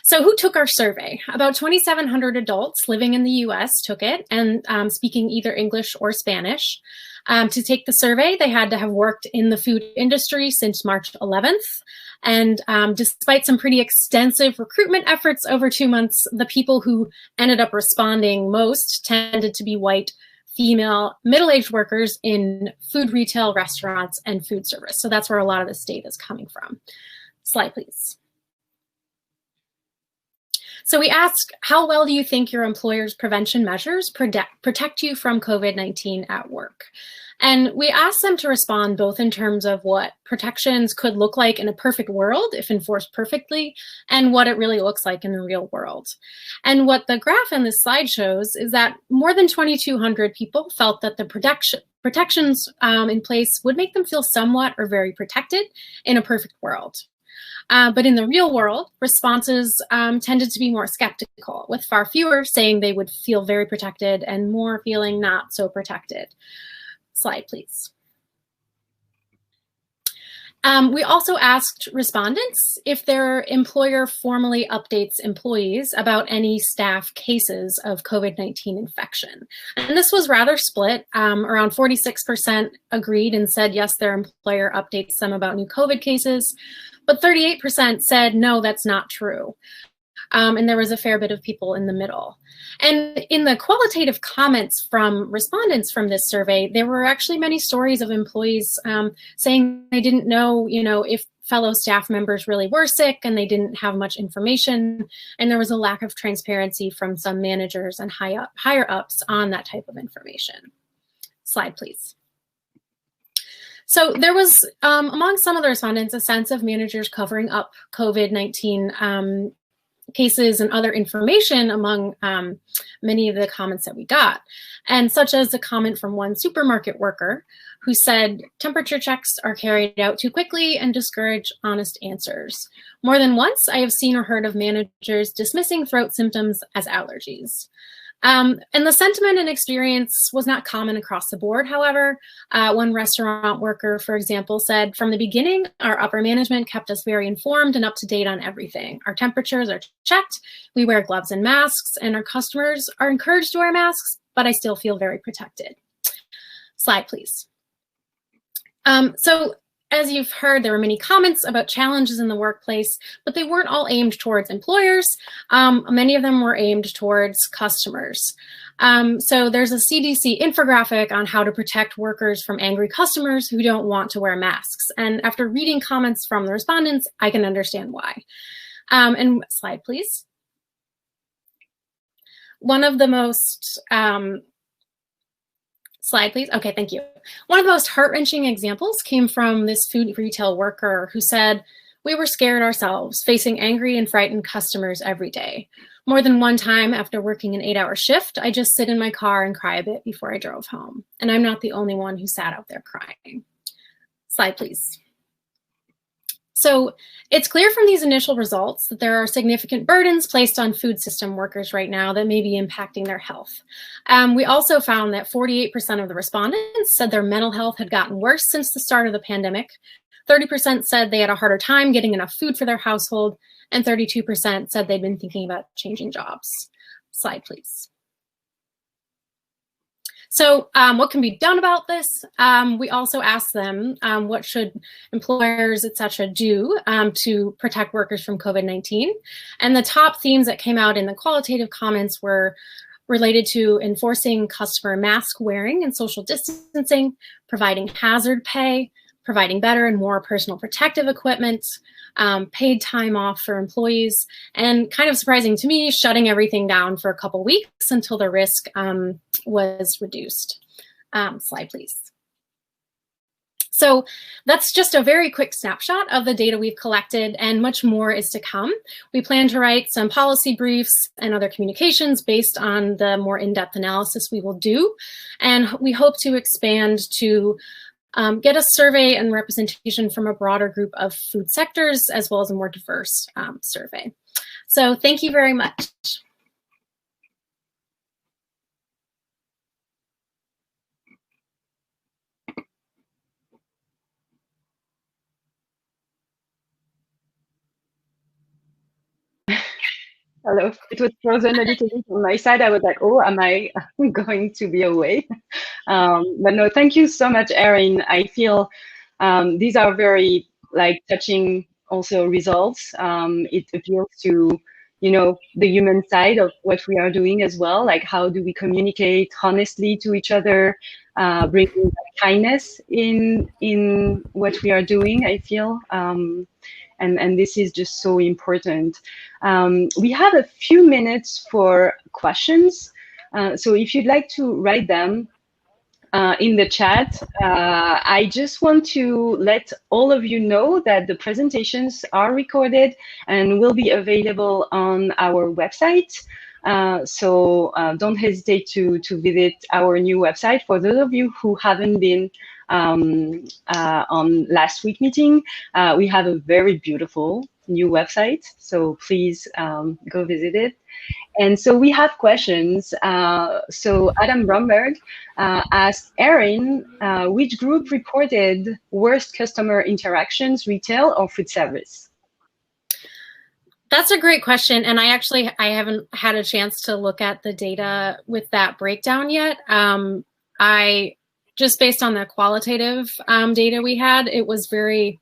So who took our survey? About 2,700 adults living in the US took it and speaking either English or Spanish. To take the survey, they had to have worked in the food industry since March 11th. And despite some pretty extensive recruitment efforts over 2 months, the people who ended up responding most tended to be white, female, middle-aged workers in food retail, restaurants, and food service. So that's where a lot of this data is coming from. Slide, please. So we ask, how well do you think your employer's prevention measures protect you from COVID-19 at work? And we ask them to respond both in terms of what protections could look like in a perfect world if enforced perfectly, and what it really looks like in the real world. And what the graph in this slide shows is that more than 2,200 people felt that the protections in place would make them feel somewhat or very protected in a perfect world. But in the real world, responses tended to be more skeptical, with far fewer saying they would feel very protected and more feeling not so protected. Slide, please. We also asked respondents if their employer formally updates employees about any staff cases of COVID-19 infection. And this was rather split. Around 46% agreed and said, yes, their employer updates them about new COVID cases. But 38% said, no, that's not true. And there was a fair bit of people in the middle. And in the qualitative comments from respondents from this survey, there were actually many stories of employees saying they didn't know, if fellow staff members really were sick, and they didn't have much information. And there was a lack of transparency from some managers and higher ups on that type of information. Slide, please. So there was, among some of the respondents, a sense of managers covering up COVID-19 cases and other information among many of the comments that we got. And such as a comment from one supermarket worker who said, temperature checks are carried out too quickly and discourage honest answers. More than once, I have seen or heard of managers dismissing throat symptoms as allergies. And the sentiment and experience was not common across the board, however. One restaurant worker, for example, said, from the beginning, our upper management kept us very informed and up to date on everything. Our temperatures are checked, we wear gloves and masks, and our customers are encouraged to wear masks, but I still feel very protected. Slide, please. So as you've heard, there were many comments about challenges in the workplace, but they weren't all aimed towards employers. Many of them were aimed towards customers. So there's a CDC infographic on how to protect workers from angry customers who don't want to wear masks. And after reading comments from the respondents, I can understand why. And slide, please. One of the most slide, please. Okay, thank you. One of the most heart-wrenching examples came from this food retail worker who said, we were scared ourselves, facing angry and frightened customers every day. More than one time after working an 8-hour shift, I just sit in my car and cry a bit before I drove home. And I'm not the only one who sat out there crying. Slide, please. So it's clear from these initial results that there are significant burdens placed on food system workers right now that may be impacting their health. We also found that 48% of the respondents said their mental health had gotten worse since the start of the pandemic. 30% said they had a harder time getting enough food for their household, and 32% said they'd been thinking about changing jobs. Slide, please. So what can be done about this? We also asked them what should employers, et cetera, do to protect workers from COVID-19. And the top themes that came out in the qualitative comments were related to enforcing customer mask wearing and social distancing, providing hazard pay, providing better and more personal protective equipment, paid time off for employees, and kind of surprising to me, shutting everything down for a couple weeks until the risk was reduced. Slide, please. So that's just a very quick snapshot of the data we've collected, and much more is to come. We plan to write some policy briefs and other communications based on the more in-depth analysis we will do. And we hope to expand to get a survey and representation from a broader group of food sectors, as well as a more diverse survey. So thank you very much. Hello. It was frozen a little bit on my side. I was like, oh, am I going to be away? But no, thank you so much, Erin. I feel these are very touching also results. It appeals to, the human side of what we are doing as well. Like, how do we communicate honestly to each other, bringing kindness in what we are doing, I feel. And this is just so important. We have a few minutes for questions. So if you'd like to write them in the chat, I just want to let all of you know that the presentations are recorded and will be available on our website. So don't hesitate to visit our new website. For those of you who haven't been on last week's meeting, we have a very beautiful new website. So please go visit it. And so we have questions. So Adam Bromberg asked Erin, which group reported worst customer interactions, retail or food service? That's a great question. And I haven't had a chance to look at the data with that breakdown yet. Just based on the qualitative data we had, it was very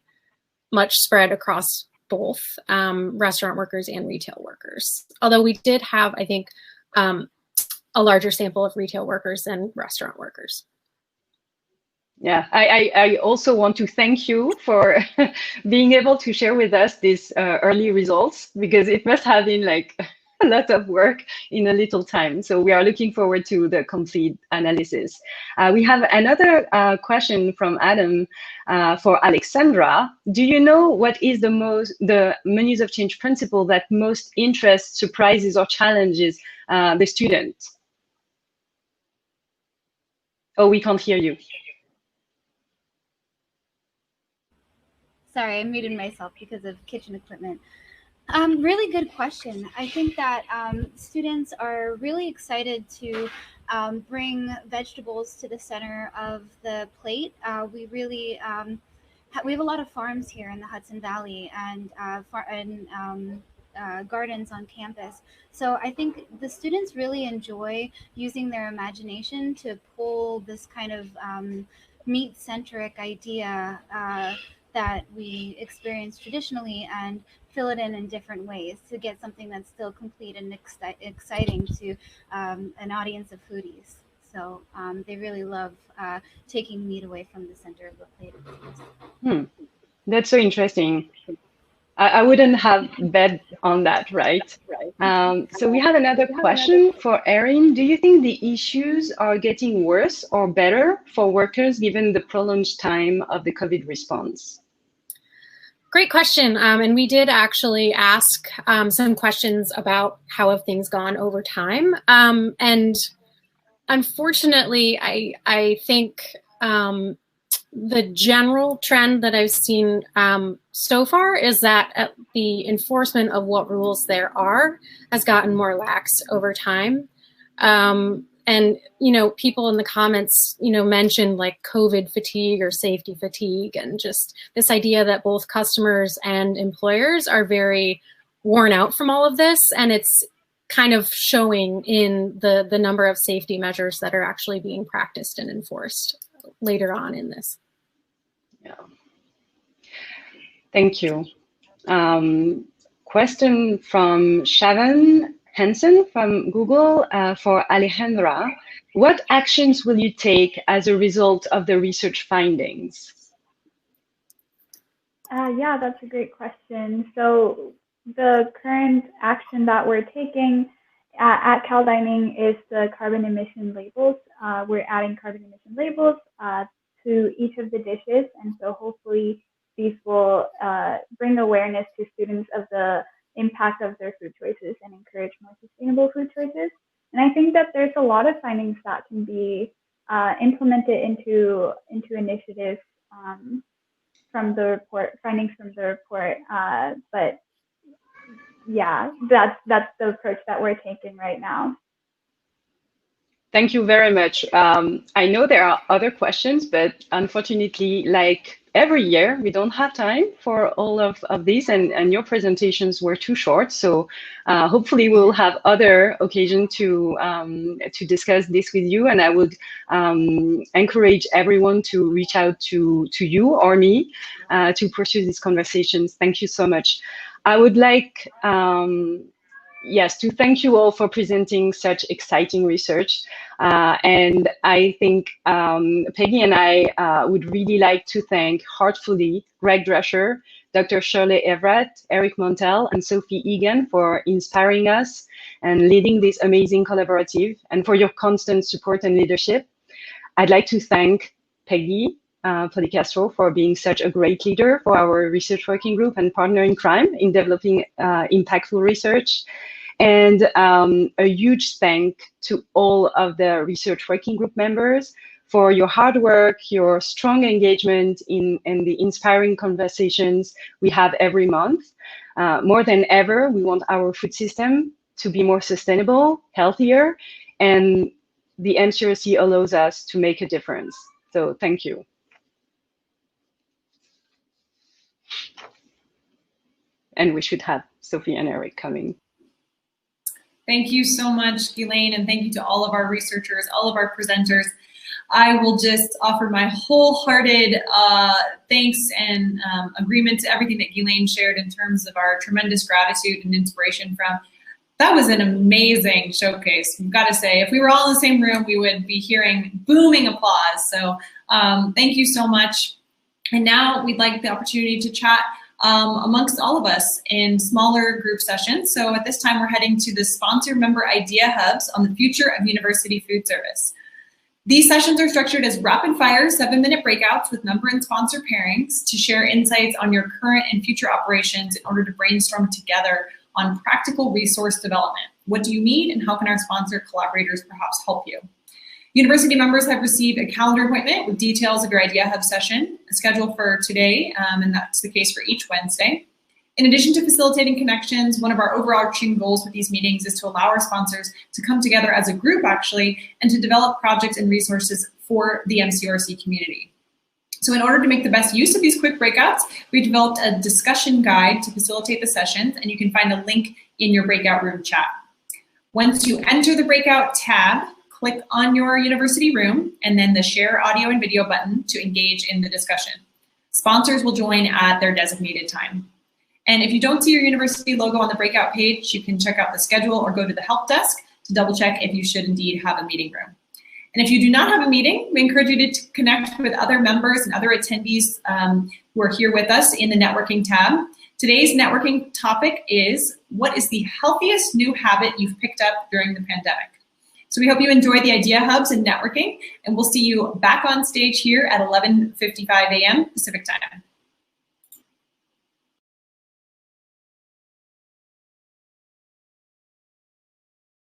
much spread across both restaurant workers and retail workers. Although we did have, I think, a larger sample of retail workers than restaurant workers. Yeah, I also want to thank you for being able to share with us these early results, because it must have been like a lot of work in a little time. So we are looking forward to the complete analysis. We have another question from Adam for Alexandra. Do you know what is the menus of change principle that most interests, surprises, or challenges the student? Oh, we can't hear you. Sorry, I muted myself because of kitchen equipment. Really good question. I think that students are really excited to bring vegetables to the center of the plate. We really we have a lot of farms here in the Hudson Valley and gardens on campus. So I think the students really enjoy using their imagination to pull this kind of meat-centric idea that we experience traditionally and fill it in different ways to get something that's still complete and exciting to an audience of foodies. So they really love taking meat away from the center of the plate. That's so interesting. I wouldn't have bet on that, right? So we have another question for Erin. Do you think the issues are getting worse or better for workers given the prolonged time of the COVID response? Great question. And we did actually ask some questions about how have things gone over time. And unfortunately, I think the general trend that I've seen so far is that the enforcement of what rules there are has gotten more lax over time. And, people in the comments, mentioned like COVID fatigue or safety fatigue, and just this idea that both customers and employers are very worn out from all of this. And it's kind of showing in the number of safety measures that are actually being practiced and enforced later on in this. Yeah. Thank you. Question from Shavan Hansen from Google for Alejandra. What actions will you take as a result of the research findings? Yeah, that's a great question. So the current action that we're taking at Cal Dining is the carbon emission labels. We're adding carbon emission labels to each of the dishes. And so hopefully these will bring awareness to students of the impact of their food choices and encourage more sustainable food choices. And I think that there's a lot of findings that can be implemented into initiatives from the report, findings from the report. But yeah, that's the approach that we're taking right now. Thank you very much. I know there are other questions, but unfortunately, like every year, we don't have time for all of these, and your presentations were too short. So hopefully we'll have other occasion to discuss this with you. And I would encourage everyone to reach out to you or me to pursue these conversations. Thank you so much. I would like, yes, to thank you all for presenting such exciting research. And I think Peggy and I would really like to thank heartfully Greg Drescher, Dr. Shirley Everett, Eric Montel, and Sophie Egan for inspiring us and leading this amazing collaborative, and for your constant support and leadership. I'd like to thank Peggy Policastro for being such a great leader for our research working group and partner in crime in developing impactful research. And a huge thank to all of the research working group members for your hard work, your strong engagement in the inspiring conversations we have every month. More than ever, we want our food system to be more sustainable, healthier, and the MCURC allows us to make a difference. So thank you. And we should have Sophie and Eric coming. Thank you so much, Ghislaine, and thank you to all of our researchers, all of our presenters. I will just offer my wholehearted thanks and agreement to everything that Ghislaine shared in terms of our tremendous gratitude and inspiration from. That was an amazing showcase. I've got to say, if we were all in the same room, we would be hearing booming applause. So thank you so much. And now we'd like the opportunity to chat amongst all of us in smaller group sessions. So at this time, we're heading to the sponsor member idea hubs on the future of university food service. These sessions are structured as rapid fire 7-minute breakouts with member and sponsor pairings to share insights on your current and future operations in order to brainstorm together on practical resource development. What do you need, and how can our sponsor collaborators perhaps help you? University members have received a calendar appointment with details of your Idea Hub session scheduled for today, and that's the case for each Wednesday. In addition to facilitating connections, one of our overarching goals with these meetings is to allow our sponsors to come together as a group, actually, and to develop projects and resources for the MCURC community. So in order to make the best use of these quick breakouts, we developed a discussion guide to facilitate the sessions, and you can find a link in your breakout room chat. Once you enter the breakout tab, click on your university room and then the share audio and video button to engage in the discussion. Sponsors will join at their designated time. And if you don't see your university logo on the breakout page, you can check out the schedule or go to the help desk to double check if you should indeed have a meeting room. And if you do not have a meeting, we encourage you to connect with other members and other attendees who are here with us in the networking tab. Today's networking topic is, what is the healthiest new habit you've picked up during the pandemic? So we hope you enjoy the Idea Hubs and networking, and we'll see you back on stage here at 11:55 a.m. Pacific time.